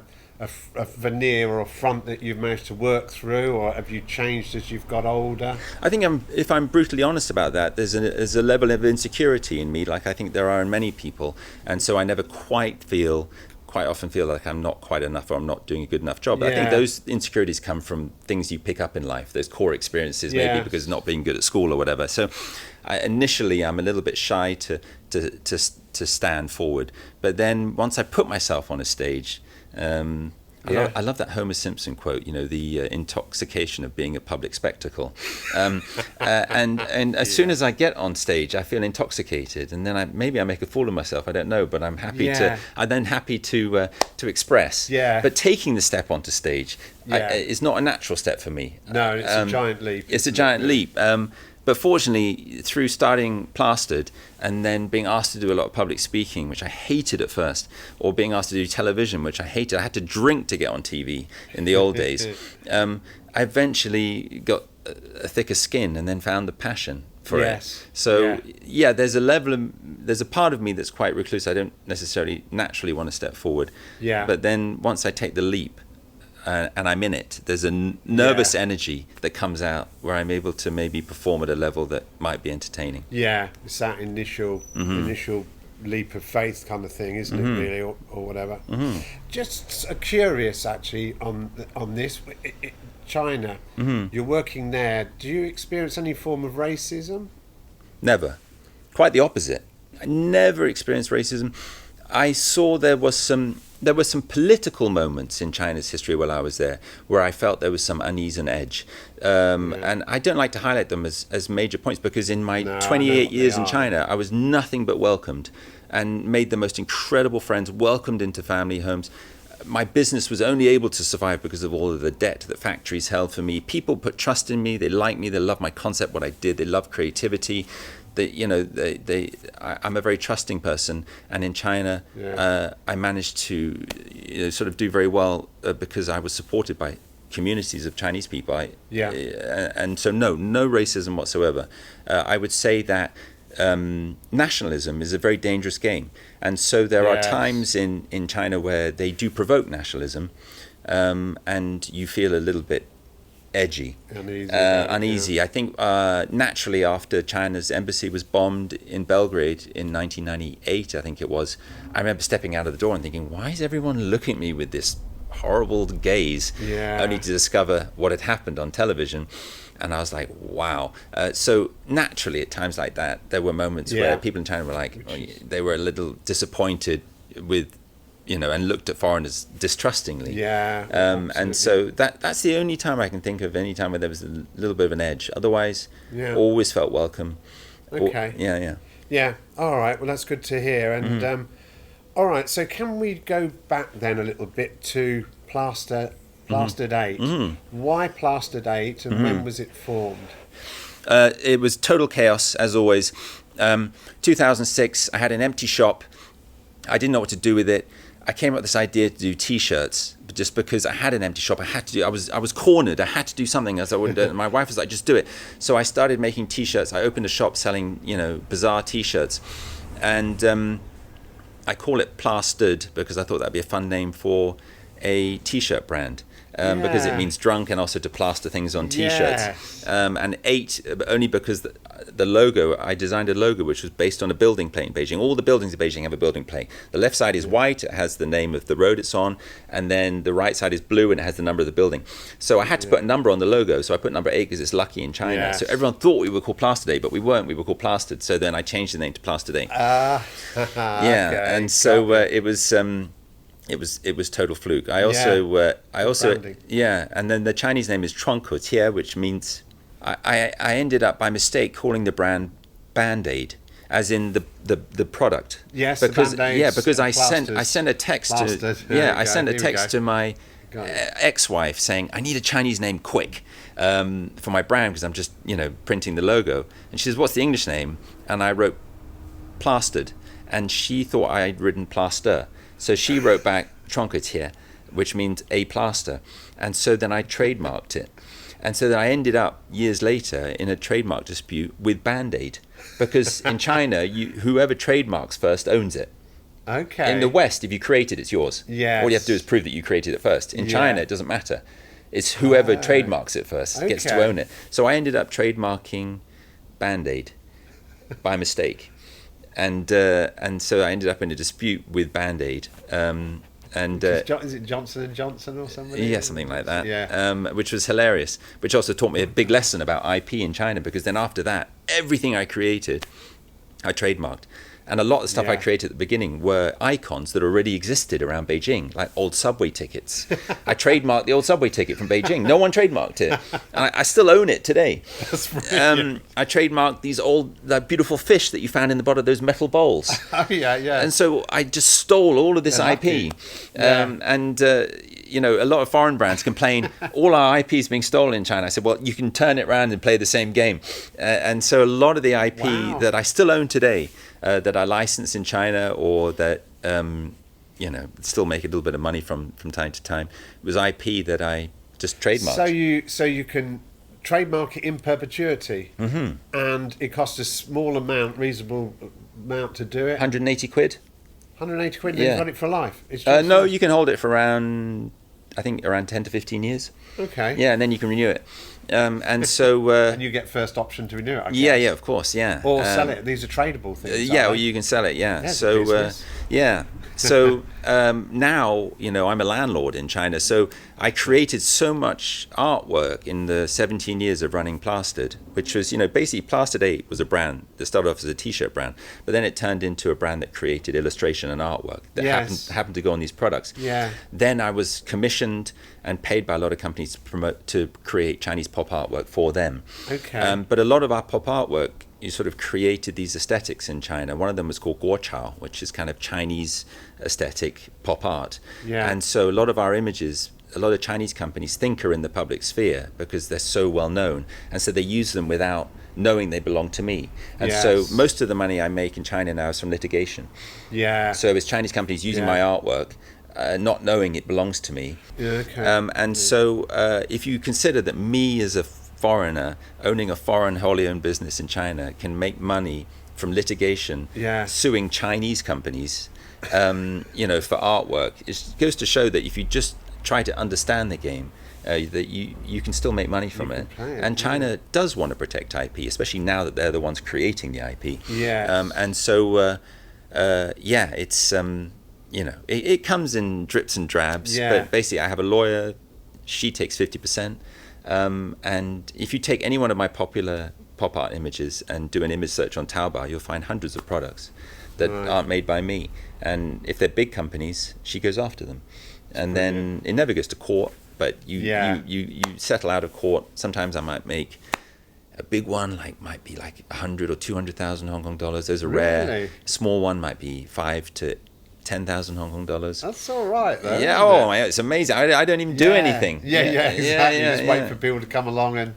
veneer or a front that you've managed to work through, or have you changed as you've got older? I think if I'm brutally honest about that, there's a level of insecurity in me, like I think there are in many people, and so I never quite often feel like I'm not quite enough or I'm not doing a good enough job. But I think those insecurities come from things you pick up in life, those core experiences, maybe because not being good at school or whatever. So initially I'm a little bit shy to stand forward, but then once I put myself on a stage, I love that Homer Simpson quote, the intoxication of being a public spectacle. And as soon as I get on stage, I feel intoxicated, and then I make a fool of myself. I don't know, but I'm happy to express. But taking the step onto stage is not a natural step for me. No, it's a giant leap. It's a giant leap. But fortunately, through starting Plastered and then being asked to do a lot of public speaking, which I hated at first, or being asked to do television, which I hated. I had to drink to get on TV in the old days. I eventually got a thicker skin and then found the passion for it. So there's a part of me that's quite recluse. I don't necessarily naturally want to step forward. But then once I take the leap, and I'm in it, there's a nervous energy that comes out where I'm able to maybe perform at a level that might be entertaining. It's that initial leap of faith kind of thing, isn't it, really, or whatever. Just curious, actually, on this. China, you're working there. Do you experience any form of racism? Never. Quite the opposite. I never experienced racism. I saw there were some political moments in China's history while I was there where I felt there was some unease and edge. And I don't like to highlight them as major points, because in my 28 years in China, I was nothing but welcomed and made the most incredible friends, welcomed into family homes. My business was only able to survive because of all of the debt that factories held for me. People put trust in me. They like me. They love my concept, what I did. They love creativity. I'm a very trusting person, and in China, I managed to sort of do very well because I was supported by communities of Chinese people. And so no racism whatsoever. I would say that nationalism is a very dangerous game, and so there are times in China where they do provoke nationalism, and you feel a little bit edgy, uneasy. I think naturally after China's embassy was bombed in Belgrade in 1998, I think it was, I remember stepping out of the door and thinking, why is everyone looking at me with this horrible gaze, Yeah. only to discover what had happened on television. And I was like, wow. So naturally, at times like that, there were moments where people in China were like, they were a little disappointed with, and looked at foreigners distrustingly. Yeah. And so that's the only time I can think of any time where there was a little bit of an edge. Otherwise, always felt welcome. Okay. Yeah. All right. Well, that's good to hear. And all right. So can we go back then a little bit to Plastered 8? Why Plastered 8, and when was it formed? It was total chaos, as always. 2006, I had an empty shop. I didn't know what to do with it. I came up with this idea to do T-shirts, just because I had an empty shop. I was cornered. I had to do something else I wouldn't do it. And my wife was like, just do it. So I started making T-shirts. I opened a shop selling, bizarre T-shirts. And I call it Plastered because I thought that'd be a fun name for a T-shirt brand. Because it means drunk, and also to plaster things on T-shirts. Yes. And 8 only because the logo, I designed a logo which was based on a building plate in Beijing. All the buildings in Beijing have a building plate. The left side is white, it has the name of the road it's on, and then the right side is blue and it has the number of the building. So I had to put a number on the logo, so I put number 8 because it's lucky in China. Yes. So everyone thought we were called Plastered 8, but we weren't. We were called Plastered. So then I changed the name to Plastered 8. Okay, and so it was total fluke. I also branding. and then the Chinese name is 窗口贴, which means I ended up by mistake calling the brand Band-Aid, as in the product. Yes, because the Band-Aids, because I plasters. sent a text Plastered. I sent a text to my ex-wife saying I need a Chinese name quick for my brand because I'm just printing the logo, and she says, what's the English name? And I wrote Plastered, and she thought I had written plaster. So she wrote back 窗口贴, which means a plaster. And so then I trademarked it. And so then I ended up years later in a trademark dispute with Band-Aid, because in China, whoever trademarks first owns it. Okay. In the West, if you create it, it's yours. Yes. All you have to do is prove that you created it first. In China, it doesn't matter. It's whoever trademarks it first gets to own it. So I ended up trademarking Band-Aid by mistake. And so I ended up in a dispute with Band-Aid. Is it Johnson & Johnson or something? Yeah, something like that. Yeah. Which was hilarious. Which also taught me a big lesson about IP in China, because then after that, everything I created, I trademarked. And a lot of the stuff I created at the beginning were icons that already existed around Beijing, like old subway tickets. I trademarked the old subway ticket from Beijing. No one trademarked it. And I still own it today. That's brilliant. I trademarked these beautiful fish that you found in the bottom of those metal bowls. Oh, yeah. And so I just stole all of this IP. A lot of foreign brands complain, all our IP is being stolen in China. I said, well, you can turn it around and play the same game. And so a lot of the IP that I still own today, that I license in China, or that still make a little bit of money from time to time, was IP that I just trademarked. So you can trademark it in perpetuity, and it costs a small amount, reasonable amount to do it. 180 quid. 180 quid, and you've got it for life. It's no, you can hold it for around 10 to 15 years. Okay. Yeah, and then you can renew it. And so and you get first option to renew it, I guess. Yeah, of course, yeah. Or sell it. These are tradable things. Or you can sell it. Yeah. So now I'm a landlord in China. So I created so much artwork in the 17 years of running Plastered, which was basically Plastered 8 was a brand that started off as a T-shirt brand, but then it turned into a brand that created illustration and artwork that happened to go on these products. Yeah. Then I was commissioned and paid by a lot of companies to create Chinese pop artwork for them. Okay. But a lot of our pop artwork, you sort of created these aesthetics in China. One of them was called guochao, which is kind of Chinese aesthetic pop art. Yeah. And so a lot of our images, a lot of Chinese companies think are in the public sphere because they're so well known. And so they use them without knowing they belong to me. And so most of the money I make in China now is from litigation. Yeah. So it's Chinese companies using my artwork, not knowing it belongs to me. Yeah, okay. So if you consider that me as a foreigner owning a foreign wholly owned business in China can make money from litigation, suing Chinese companies, for artwork, it goes to show that if you just try to understand the game, that you can still make money from it. And China does want to protect IP, especially now that they're the ones creating the IP. Yeah. it comes in drips and drabs. Yeah. But basically, I have a lawyer. She takes 50%. And if you take any one of my popular pop art images and do an image search on Taobao, you'll find hundreds of products that aren't made by me. And if they're big companies, she goes after them. And then it never goes to court, but you settle out of court. Sometimes I might make a big one, might be like 100 or 200,000 Hong Kong dollars. Those are rare. A small one might be 5 to 10,000 Hong Kong dollars. That's all right, though. Yeah. It's amazing. I don't even do anything. Yeah, exactly. You just wait for people to come along and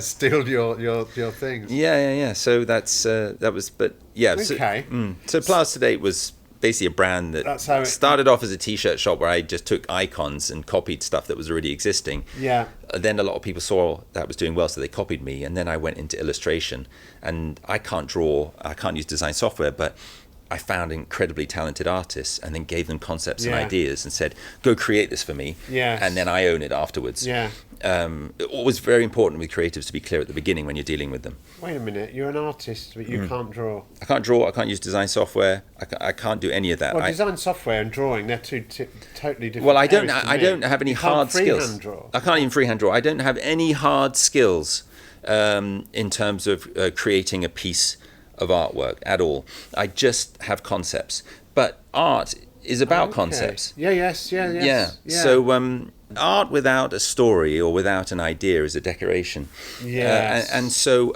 steal your things. Yeah. So that was, but yeah. Okay. So Plastered was basically a brand that started off as a t-shirt shop where I just took icons and copied stuff that was already existing. Yeah. Then a lot of people saw that was doing well, so they copied me. And then I went into illustration. And I can't draw, I can't use design software, but I found incredibly talented artists and then gave them concepts and ideas and said, go create this for me. Yes. And then I own it afterwards. Yeah. It was very important with creatives to be clear at the beginning when you're dealing with them. Wait a minute, you're an artist, but you can't draw. I can't draw, I can't use design software, I can't do any of that. Well, design software and drawing, they're two totally different. Well, I don't have any hard skills. Draw. I can't even freehand draw. I don't have any hard skills in terms of creating a piece of artwork at all. I just have concepts. But art is about concepts. Yeah. So art without a story or without an idea is a decoration. Yes. And so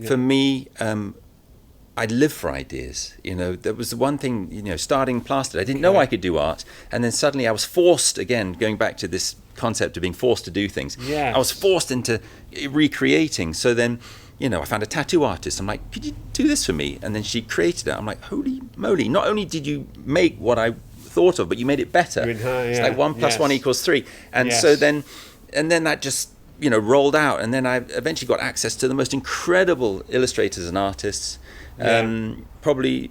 for me, I live for ideas. That was the one thing, starting Plastered, I didn't know I could do art. And then suddenly I was forced, again, going back to this concept of being forced to do things. Yes. I was forced into recreating. So then, I found a tattoo artist. I'm like, could you do this for me? And then she created it. I'm like, holy moly. Not only did you make what I thought of, but you made it better. It's like 1 + 1 = 3. And so then that just, rolled out. And then I eventually got access to the most incredible illustrators and artists. Probably,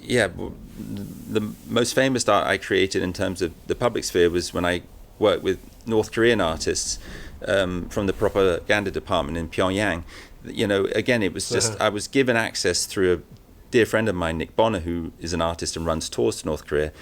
the most famous art I created in terms of the public sphere was when I worked with North Korean artists from the propaganda department in Pyongyang. Again, it was just, I was given access through a dear friend of mine, Nick Bonner, who is an artist and runs tours to North Korea.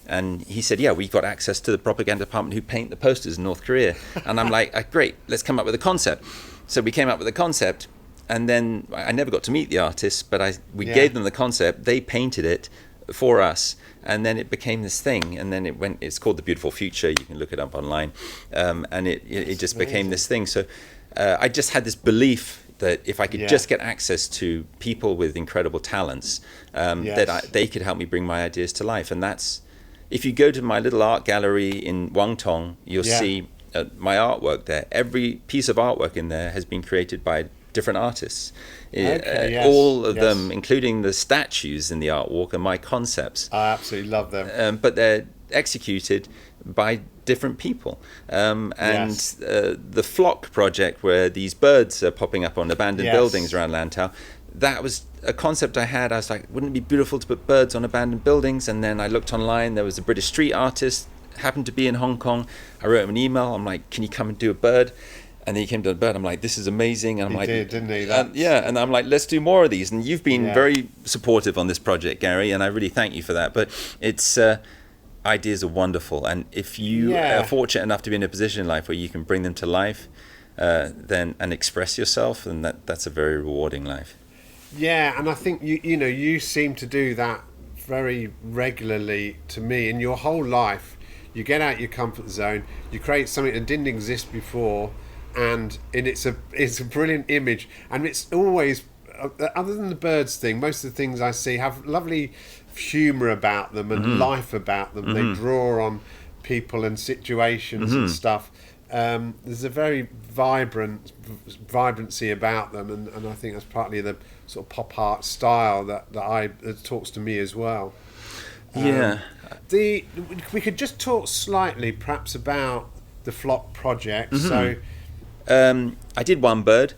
And he said, we got access to the propaganda department who paint the posters in North Korea. And I'm like, great, let's come up with a concept. So we came up with a concept. And then I never got to meet the artists, but we gave them the concept. They painted it for us. And then it became this thing. And then it's called The Beautiful Future. You can look it up online. And it just became this thing. So I just had this belief that if I could just get access to people with incredible talents, that they could help me bring my ideas to life. And that's, if you go to my little art gallery in Wangtong, you'll see my artwork there. Every piece of artwork in there has been created by different artists. All of them, including the statues in the art walk, are my concepts. I absolutely love them. But they're executed by different people. The Flock project, where these birds are popping up on abandoned buildings around Lantau, that was a concept I had. I was like, wouldn't it be beautiful to put birds on abandoned buildings? And then I looked online, there was a British street artist, happened to be in Hong Kong. I wrote him an email, I'm like, can you come and do a bird? And then he came to the bird. I'm like, this is amazing. And I'm didn't he? And I'm like, let's do more of these. And you've been very supportive on this project, Gary, and I really thank you for that. But it's ideas are wonderful, and if you are fortunate enough to be in a position in life where you can bring them to life, then and express yourself, then that's a very rewarding life. Yeah, and I think you seem to do that very regularly to me in your whole life. You get out your comfort zone, you create something that didn't exist before. And it's a brilliant image, and it's always, other than the birds thing, most of the things I see have lovely humour about them and life about them. They draw on people and situations and stuff. There's a very vibrancy about them, and I think that's partly the sort of pop art style that talks to me as well. We could just talk slightly perhaps about the Flock project. So I did one bird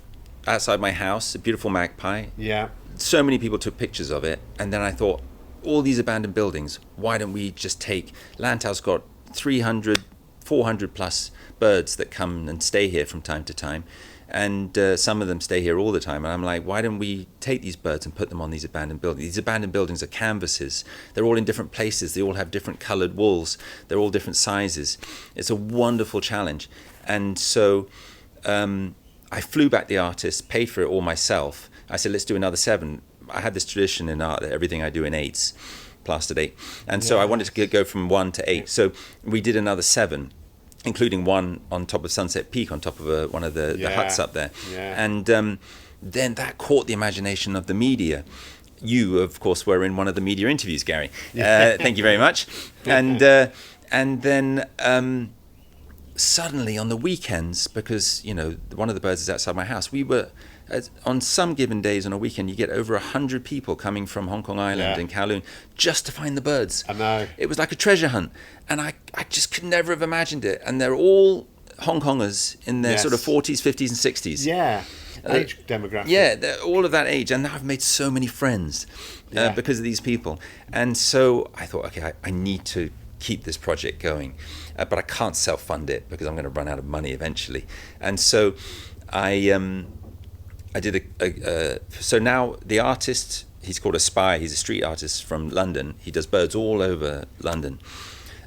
outside my house, a beautiful magpie. Yeah. So many people took pictures of it, and then I thought, all these abandoned buildings, why don't we just take, Lantau's got 300, 400 plus birds that come and stay here from time to time, And some of them stay here all the time. And I'm like, why don't we take these birds and put them on these abandoned buildings? These abandoned buildings are canvases. They're all in different places. They all have different coloured walls. They're all different sizes. It's a wonderful challenge. And so I flew back the artist, paid for it all myself. I said, let's do another 7. I had this tradition in art that everything I do in 8s, plastered 8. And so I wanted to go from 1 to 8. So we did another 7. Including one on top of Sunset Peak, on top of one of the huts up there. Yeah. And then that caught the imagination of the media. You, of course, were in one of the media interviews, Gary. Thank you very much. And then suddenly on the weekends, because, one of the birds is outside my house, we were... on some given days on a weekend, you get over 100 people coming from Hong Kong Island and Kowloon just to find the birds. I know. It was like a treasure hunt. And I just could never have imagined it. And they're all Hong Kongers in their sort of 40s, 50s and 60s. Yeah, age demographic. Yeah, they're all of that age. And now I've made so many friends because of these people. And so I thought, okay, I need to keep this project going. But I can't self-fund it because I'm going to run out of money eventually. And so I did so now the artist, he's called Aspire, he's a street artist from London. He does birds all over London.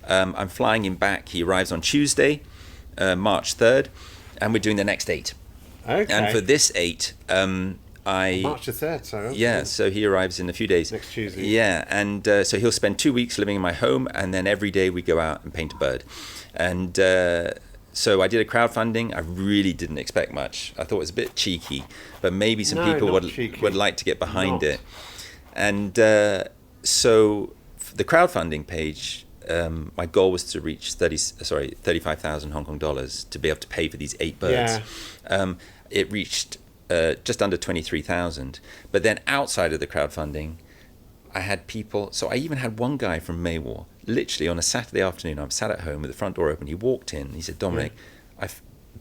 I'm flying him back. He arrives on Tuesday, March 3rd, and we're doing the next 8. Okay. And for this 8, March the 3rd, so... Yeah, so he arrives in a few days. Next Tuesday. Yeah, and so he'll spend 2 weeks living in my home, and then every day we go out and paint a bird. And... so I did a crowdfunding. I really didn't expect much. I thought it was a bit cheeky, but maybe some people would like to get behind it. And so for the crowdfunding page, my goal was to reach 35,000 Hong Kong dollars to be able to pay for these 8 birds. Yeah. It reached just under 23,000. But then outside of the crowdfunding, I had people. So I even had one guy from Maywar. Literally on a Saturday afternoon, I'm sat at home with the front door open. He walked in. He said, Dominic,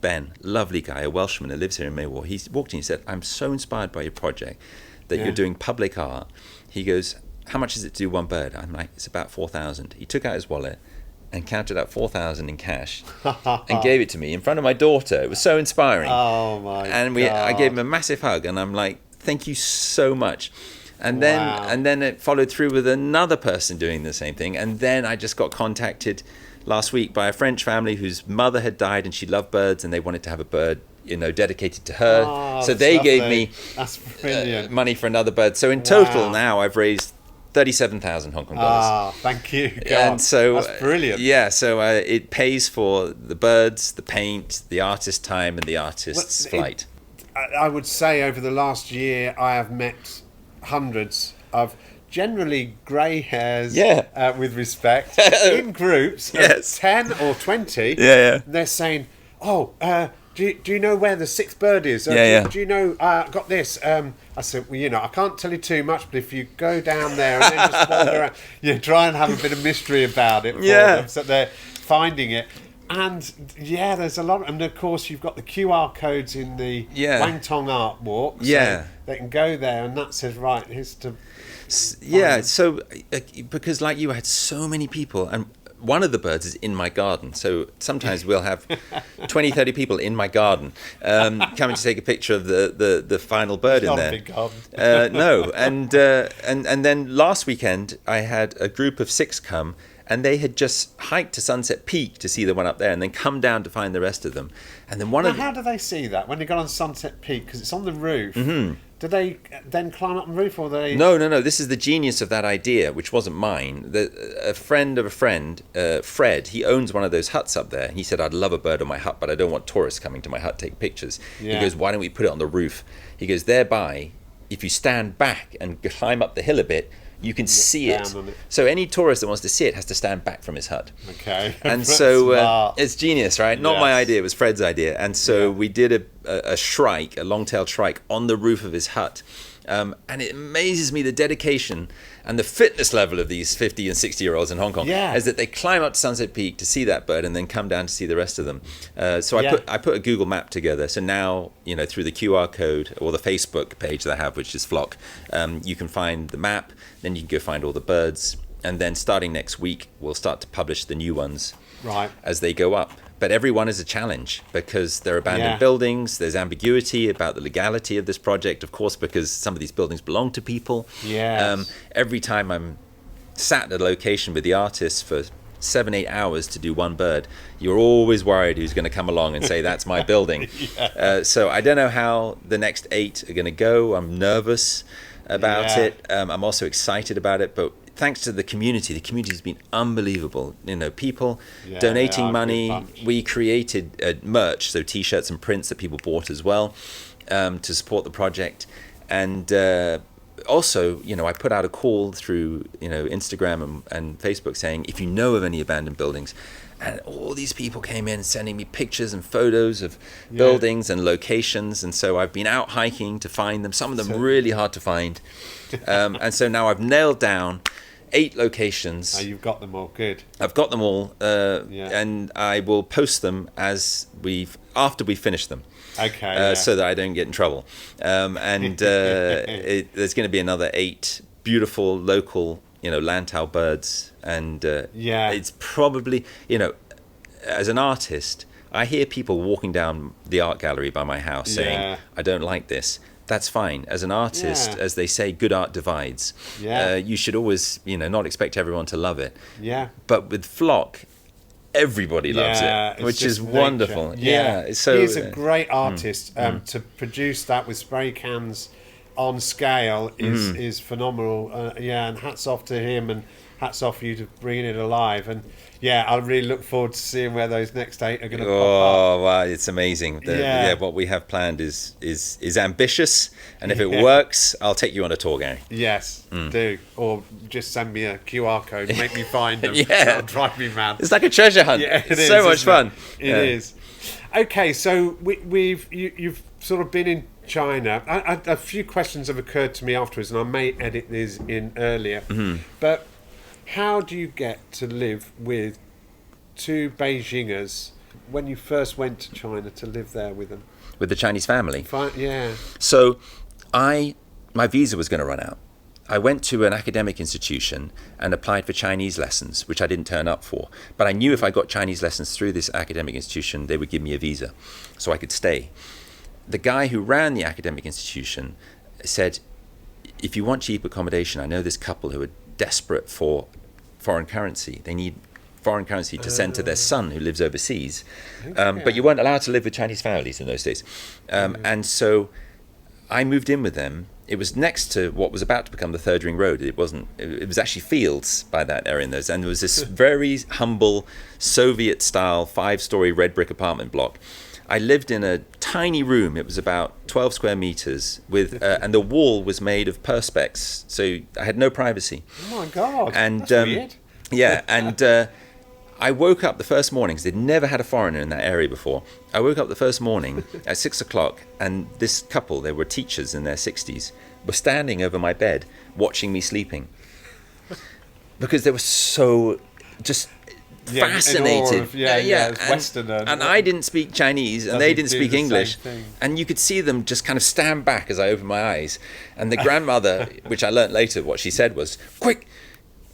Ben, lovely guy, a Welshman that lives here in Maywar. He walked in. He said, I'm so inspired by your project that you're doing public art. He goes, how much is it to do one bird? I'm like, it's about 4,000. He took out his wallet and counted out 4,000 in cash and gave it to me in front of my daughter. It was so inspiring. Oh my God. I gave him a massive hug, and I'm like, thank you so much. And then it followed through with another person doing the same thing. And then I just got contacted last week by a French family whose mother had died and she loved birds and they wanted to have a bird, dedicated to her. Oh, so they lovely. gave me money for another bird. So in total now I've raised 37,000 Hong Kong dollars. Ah, thank you. God, and so that's brilliant. Yeah, so it pays for the birds, the paint, the artist's time, and the artist's flight. I would say over the last year I have met hundreds of generally grey hairs, with respect, in groups of 10 or 20. They're saying, do you know where the 6th bird is? Do you know, got this? I said, well, I can't tell you too much, but if you go down there and then just wander around, try and have a bit of mystery about it for them, so they're finding it. And there's a lot, and of course you've got the QR codes in the Wang Tong Art Walk, so they can go there, and that says here's to. So because like you had so many people, and one of the birds is in my garden, so sometimes we'll have 20, 30 people in my garden coming to take a picture of the final bird in there. Not a big garden. No, and then last weekend I had a group of 6 come. And they had just hiked to Sunset Peak to see the one up there and then come down to find the rest of them. And then how do they see that? When they got on Sunset Peak, because it's on the roof, do they then climb up the roof or they... No. This is the genius of that idea, which wasn't mine. A friend of a friend, Fred, he owns one of those huts up there. He said, I'd love a bird on my hut, but I don't want tourists coming to my hut to take pictures. Yeah. He goes, why don't we put it on the roof? He goes, thereby, if you stand back and climb up the hill a bit, you can see it. So any tourist that wants to see it has to stand back from his hut. Okay. And so it's genius, right? Not my idea, it was Fred's idea. And so we did a shrike, a long-tailed shrike, on the roof of his hut. And it amazes me the dedication and the fitness level of these 50 and 60-year-olds in Hong Kong is that they climb up to Sunset Peak to see that bird and then come down to see the rest of them. So I put a Google map together. So now, through the QR code or the Facebook page that I have, which is Flock, you can find the map, then you can go find all the birds. And then starting next week, we'll start to publish the new ones as they go up. but everyone is a challenge because they're abandoned Yeah. buildings. There's ambiguity about the legality of this project, of course, because some of these buildings belong to people. Yes. Every time I'm sat at a location with the artist for 7-8 hours to do one bird, you're always worried who's going to come along and say that's my building. So I don't know how the next 8 are going to go. I'm nervous about it. I'm also excited about it, but thanks to the community's been unbelievable. People donating money. We created merch, so t-shirts and prints that people bought as well, to support the project. And also, I put out a call through, Instagram and Facebook saying, if you know of any abandoned buildings, and all these people came in sending me pictures and photos of buildings and locations. And so I've been out hiking to find them, some of them really hard to find. And so now I've nailed down 8 locations. You've got them all. Good. I've got them all, and I will post them after we finish them. Okay. So that I don't get in trouble. There's going to be another 8 beautiful local, Lantau birds, and it's probably, as an artist, I hear people walking down the art gallery by my house saying, I don't like this. That's fine. As an artist, as they say, good art divides. You should always, not expect everyone to love it. But with Flock, everybody loves it, which is wonderful. So he's a great artist. To produce that with spray cans on scale is phenomenal. And hats off to him, and hats off for you to bringing it alive. And I really look forward to seeing where those next 8 are going to pop up. Oh, wow, it's amazing. What we have planned is ambitious, and if it works, I'll take you on a tour, Gary. Yes, do. Or just send me a QR code and make me find them. That'll drive me mad. It's like a treasure hunt. It's so much fun. It is. Okay, so you've sort of been in China. A few questions have occurred to me afterwards, and I may edit these in earlier. But how do you get to live with 2 Beijingers when you first went to China to live there with them? With the Chinese family? Yeah. So my visa was going to run out. I went to an academic institution and applied for Chinese lessons, which I didn't turn up for. But I knew if I got Chinese lessons through this academic institution, they would give me a visa so I could stay. The guy who ran the academic institution said, if you want cheap accommodation, I know this couple who are desperate for foreign currency. They need foreign currency to send to their son who lives overseas. But you weren't allowed to live with Chinese families in those days. And so I moved in with them. It was next to what was about to become the Third Ring Road. It was actually fields by that area. And there was this very humble Soviet-style 5-story red brick apartment block. I lived in a tiny room. It was about 12 square meters and the wall was made of perspex. So I had no privacy. Oh my God, that's weird. And I woke up the first morning, because they'd never had a foreigner in that area before. I woke up the first morning at 6 o'clock, and this couple, they were teachers in their 60s, were standing over my bed watching me sleeping. Because they were so just fascinated. It's Westerner. And I didn't speak Chinese, and they didn't speak English. And you could see them just kind of stand back as I opened my eyes. And the grandmother, which I learnt later, what she said was, "Quick,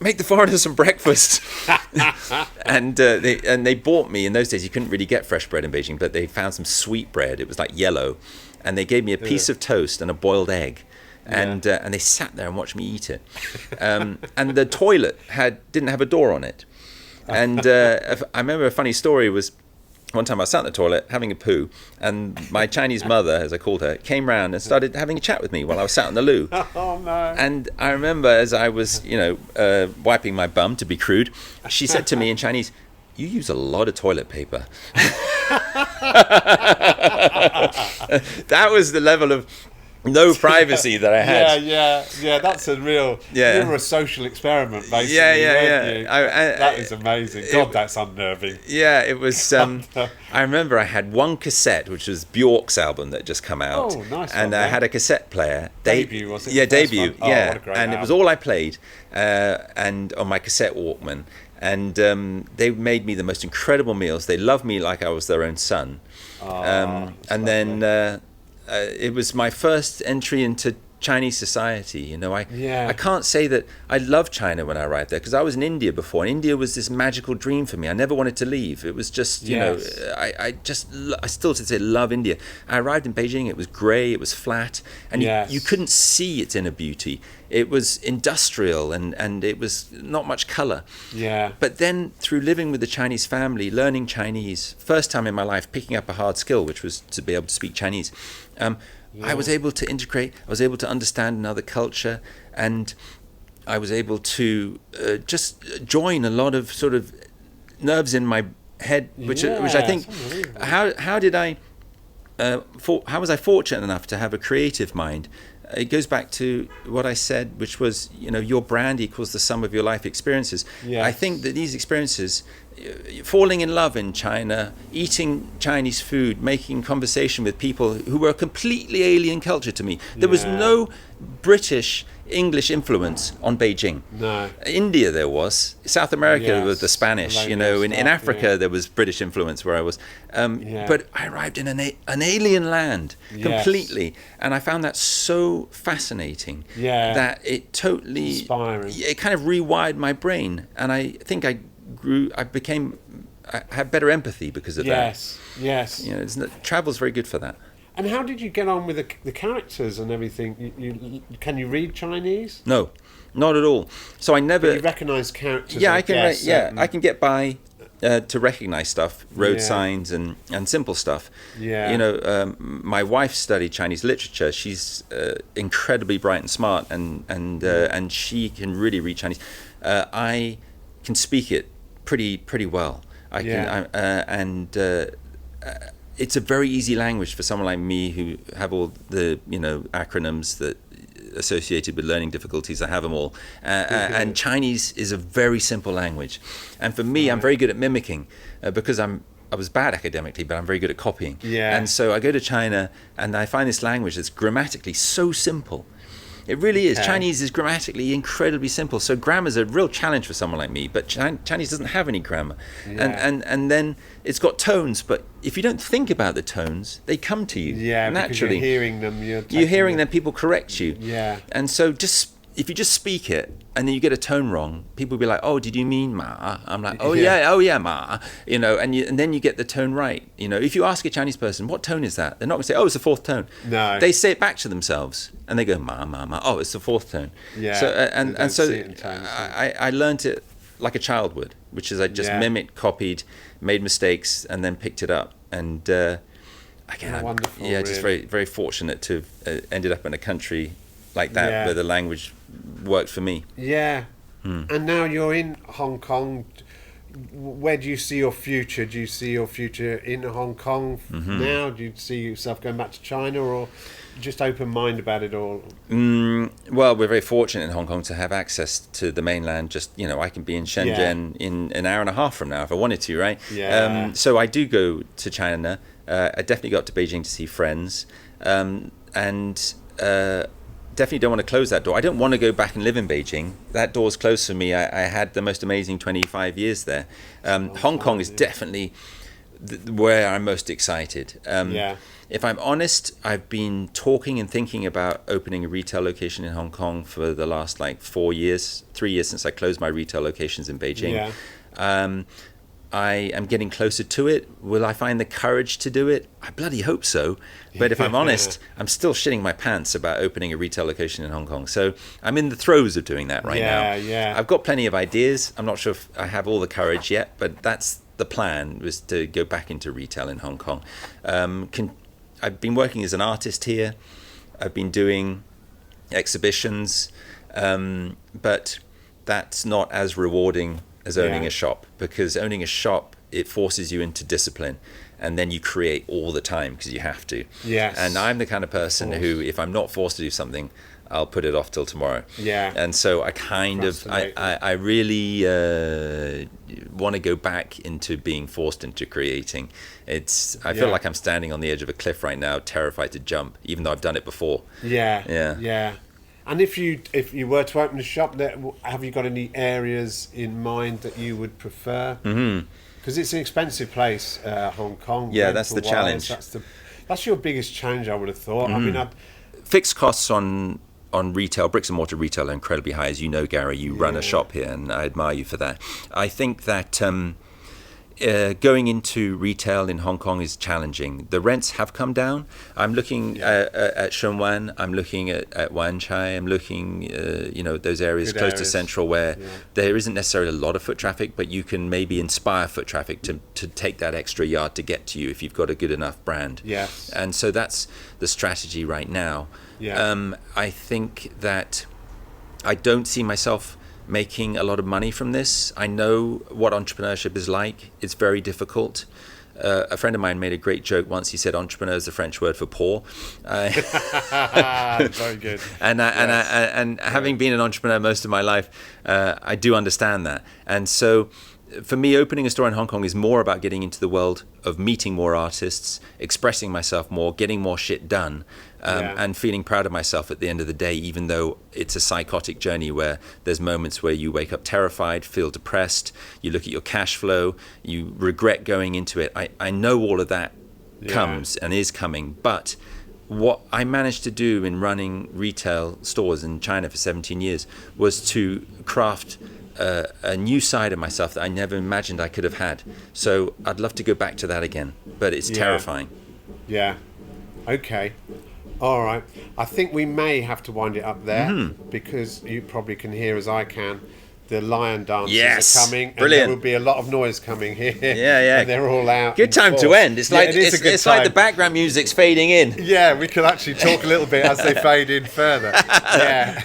make the foreigners some breakfast." And they bought me, in those days you couldn't really get fresh bread in Beijing, but they found some sweet bread. It was like yellow, and they gave me a piece of toast and a boiled egg, and they sat there and watched me eat it. And the toilet didn't have a door on it. And I remember a funny story was, one time I was sat in the toilet having a poo, and my Chinese mother, as I called her, came round and started having a chat with me while I was sat on the loo. Oh no! And I remember as I was, wiping my bum, to be crude, she said to me in Chinese, "You use a lot of toilet paper." That was the level of no privacy that I had. Yeah. That's a real. You were a social experiment, basically. Yeah. That is amazing. God, that's unnerving. Yeah, it was. I remember I had one cassette, which was Bjork's album that had just come out. Oh, nice. And I had a cassette player. Debut, was it? Yeah, debut. Oh, yeah, what a great and album. It was all I played, and on my cassette Walkman. And they made me the most incredible meals. They loved me like I was their own son. And then it was my first entry into Chinese society. You know, I Yeah. I can't say that I loved China when I arrived there, because I was in India before, and India was this magical dream for me. I never wanted to leave. It was just, you know, Yes. I still to say love India. I arrived in Beijing. It was grey. It was flat, and Yes. you couldn't see its inner beauty. It was industrial, and it was not much colour. Yeah. But then through living with the Chinese family, learning Chinese, first time in my life picking up a hard skill, which was to be able to speak Chinese, I was able to integrate, I was able to understand another culture, and I was able to just join a lot of sort of nerves in my head, which I think, how was I fortunate enough to have a creative mind? It goes back to what I said, which was, you know, your brand equals the sum of your life experiences. Yes. I think that these experiences, falling in love in China, eating Chinese food, making conversation with people who were a completely alien culture to me. There was no British English influence on Beijing. No. India there was. South America was the Spanish. You know, in Africa there was British influence where I was. But I arrived in an alien land completely, and I found that so fascinating that it totally inspiring. It kind of rewired my brain, and I think I had better empathy because of that. Yes. You know, travel's very good for that. And how did you get on with the characters and everything? You can you read Chinese? No, not at all. So I never. But you recognise characters. Yeah, I can. I can get by to recognise stuff, road signs and simple stuff. Yeah. You know, my wife studied Chinese literature. She's incredibly bright and smart, and she can really read Chinese. I can speak it pretty well. I can, it's a very easy language for someone like me who have all the, you know, acronyms that associated with learning difficulties. I have them all, and Chinese is a very simple language, and for me, I'm very good at mimicking because I was bad academically, but I'm very good at copying. And so I go to China and I find this language that's grammatically so simple. It really is. Chinese is grammatically incredibly simple. So grammar's a real challenge for someone like me, but Chinese doesn't have any grammar. And then it's got tones, but if you don't think about the tones, they come to you naturally. Because you're hearing them. You're hearing them, people correct you. And so if you just speak it and then you get a tone wrong, people will be like, "Oh, did you mean ma?" I'm like, "Oh yeah, ma." You know, and then you get the tone right. You know, if you ask a Chinese person, "What tone is that?" They're not going to say, "Oh, it's the fourth tone." No. They say it back to themselves and they go, "Ma, ma, ma." Oh, it's the fourth tone. Yeah. So so I learned it like a child would, which is I just mimicked, copied, made mistakes, and then picked it up. And again, wonderful, just very very fortunate to have ended up in a country like that where the language worked for me. And now you're in Hong Kong. Where do you see your future? Do you see your future in Hong Kong now? Do you see yourself going back to China, or just open mind about it all? Well, we're very fortunate in Hong Kong to have access to the mainland. Just, you know, I can be in Shenzhen in an hour and a half from now if I wanted to, right? So I do go to China. I definitely got to Beijing to see friends, and definitely don't want to close that door. I don't want to go back and live in Beijing. That door's closed for me. I had the most amazing 25 years there. Hong Kong is definitely where I'm most excited. If I'm honest, I've been talking and thinking about opening a retail location in Hong Kong for the last 3 years since I closed my retail locations in Beijing. I am getting closer to it. Will I find the courage to do it? I bloody hope so. But if I'm honest, I'm still shitting my pants about opening a retail location in Hong Kong. So I'm in the throes of doing that right now. I've got plenty of ideas. I'm not sure if I have all the courage yet, but that's the plan, was to go back into retail in Hong Kong. I've been working as an artist here. I've been doing exhibitions, but that's not as rewarding as owning a shop, because owning a shop, it forces you into discipline, and then you create all the time because you have to. And I'm the kind of person who, if I'm not forced to do something, I'll put it off till tomorrow. And so I really want to go back into being forced into creating. I feel like I'm standing on the edge of a cliff right now, terrified to jump, even though I've done it before. And if you were to open a shop, have you got any areas in mind that you would prefer? Because it's an expensive place, Hong Kong. That's the challenge. That's your biggest challenge, I would have thought. I mean, fixed costs on on retail, bricks and mortar retail are incredibly high. As you know, Gary, you run a shop here, and I admire you for that. I think that going into retail in Hong Kong is challenging. The rents have come down. I'm looking at Shenzhen. I'm looking at Wan Chai. I'm looking, those areas close to Central where there isn't necessarily a lot of foot traffic, but you can maybe inspire foot traffic to take that extra yard to get to you if you've got a good enough brand. Yes. And so that's the strategy right now. Yeah. I think that I don't see myself making a lot of money from this. I know what entrepreneurship is like. It's very difficult. A friend of mine made a great joke once. He said entrepreneur is the French word for poor. Very good. And having been an entrepreneur most of my life, I do understand that. And so for me, opening a store in Hong Kong is more about getting into the world of meeting more artists, expressing myself more, getting more shit done, and feeling proud of myself at the end of the day, even though it's a psychotic journey where there's moments where you wake up terrified, feel depressed, you look at your cash flow, you regret going into it. I know all of that comes and is coming, but what I managed to do in running retail stores in China for 17 years was to craft a new side of myself that I never imagined I could have had. So I'd love to go back to that again, but it's terrifying. Yeah. Okay. All right. I think we may have to wind it up there because you probably can hear, as I can, the lion dancers are coming. Brilliant. And there will be a lot of noise coming here. Yeah. And they're all out. Good time to end. It's like it's like the background music's fading in. Yeah, we could actually talk a little bit as they fade in further. Yeah.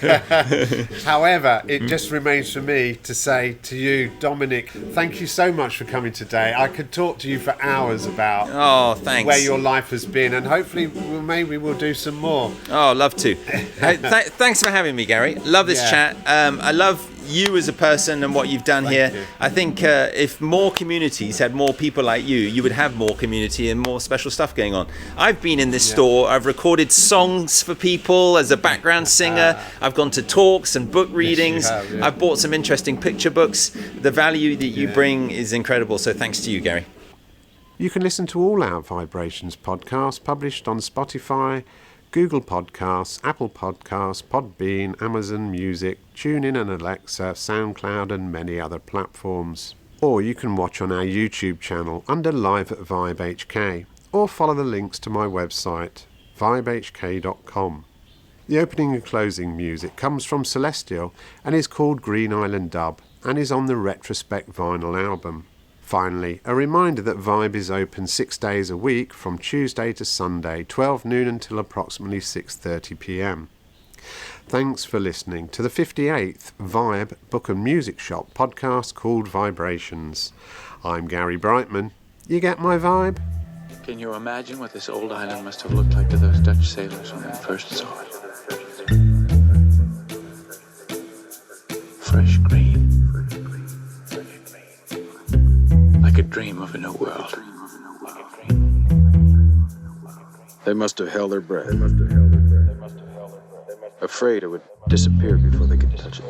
However, it just remains for me to say to you, Dominic, thank you so much for coming today. I could talk to you for hours about where your life has been, and hopefully maybe we'll do some more. Oh, love to. Thanks for having me, Gary. Love this chat. I love you as a person and what you've done here. You. I think if more communities had more people like you would have more community and more special stuff going on. I've been in this store. I've recorded songs for people as a background singer. I've gone to talks and book readings. Yes, you have, I've bought some interesting picture books. The value that you bring is incredible. So thanks to you, Gary. You can listen to all our Vibrations podcasts published on Spotify, Google Podcasts, Apple Podcasts, Podbean, Amazon Music, TuneIn and Alexa, SoundCloud and many other platforms. Or you can watch on our YouTube channel under Live at VIBEHK, or follow the links to my website, vibehk.com. The opening and closing music comes from Celestial and is called Green Island Dub and is on the Retrospect vinyl album. Finally, a reminder that Vibe is open 6 days a week from Tuesday to Sunday, 12 noon until approximately 6:30 p.m. Thanks for listening to the 58th Vibe Book and Music Shop podcast called VIBErations. I'm Gary Brightman. You get my vibe? Can you imagine what this old island must have looked like to those Dutch sailors when they first saw it? Fresh green. Like a dream of a new world. They must have held their breath, afraid it would disappear before they could touch it.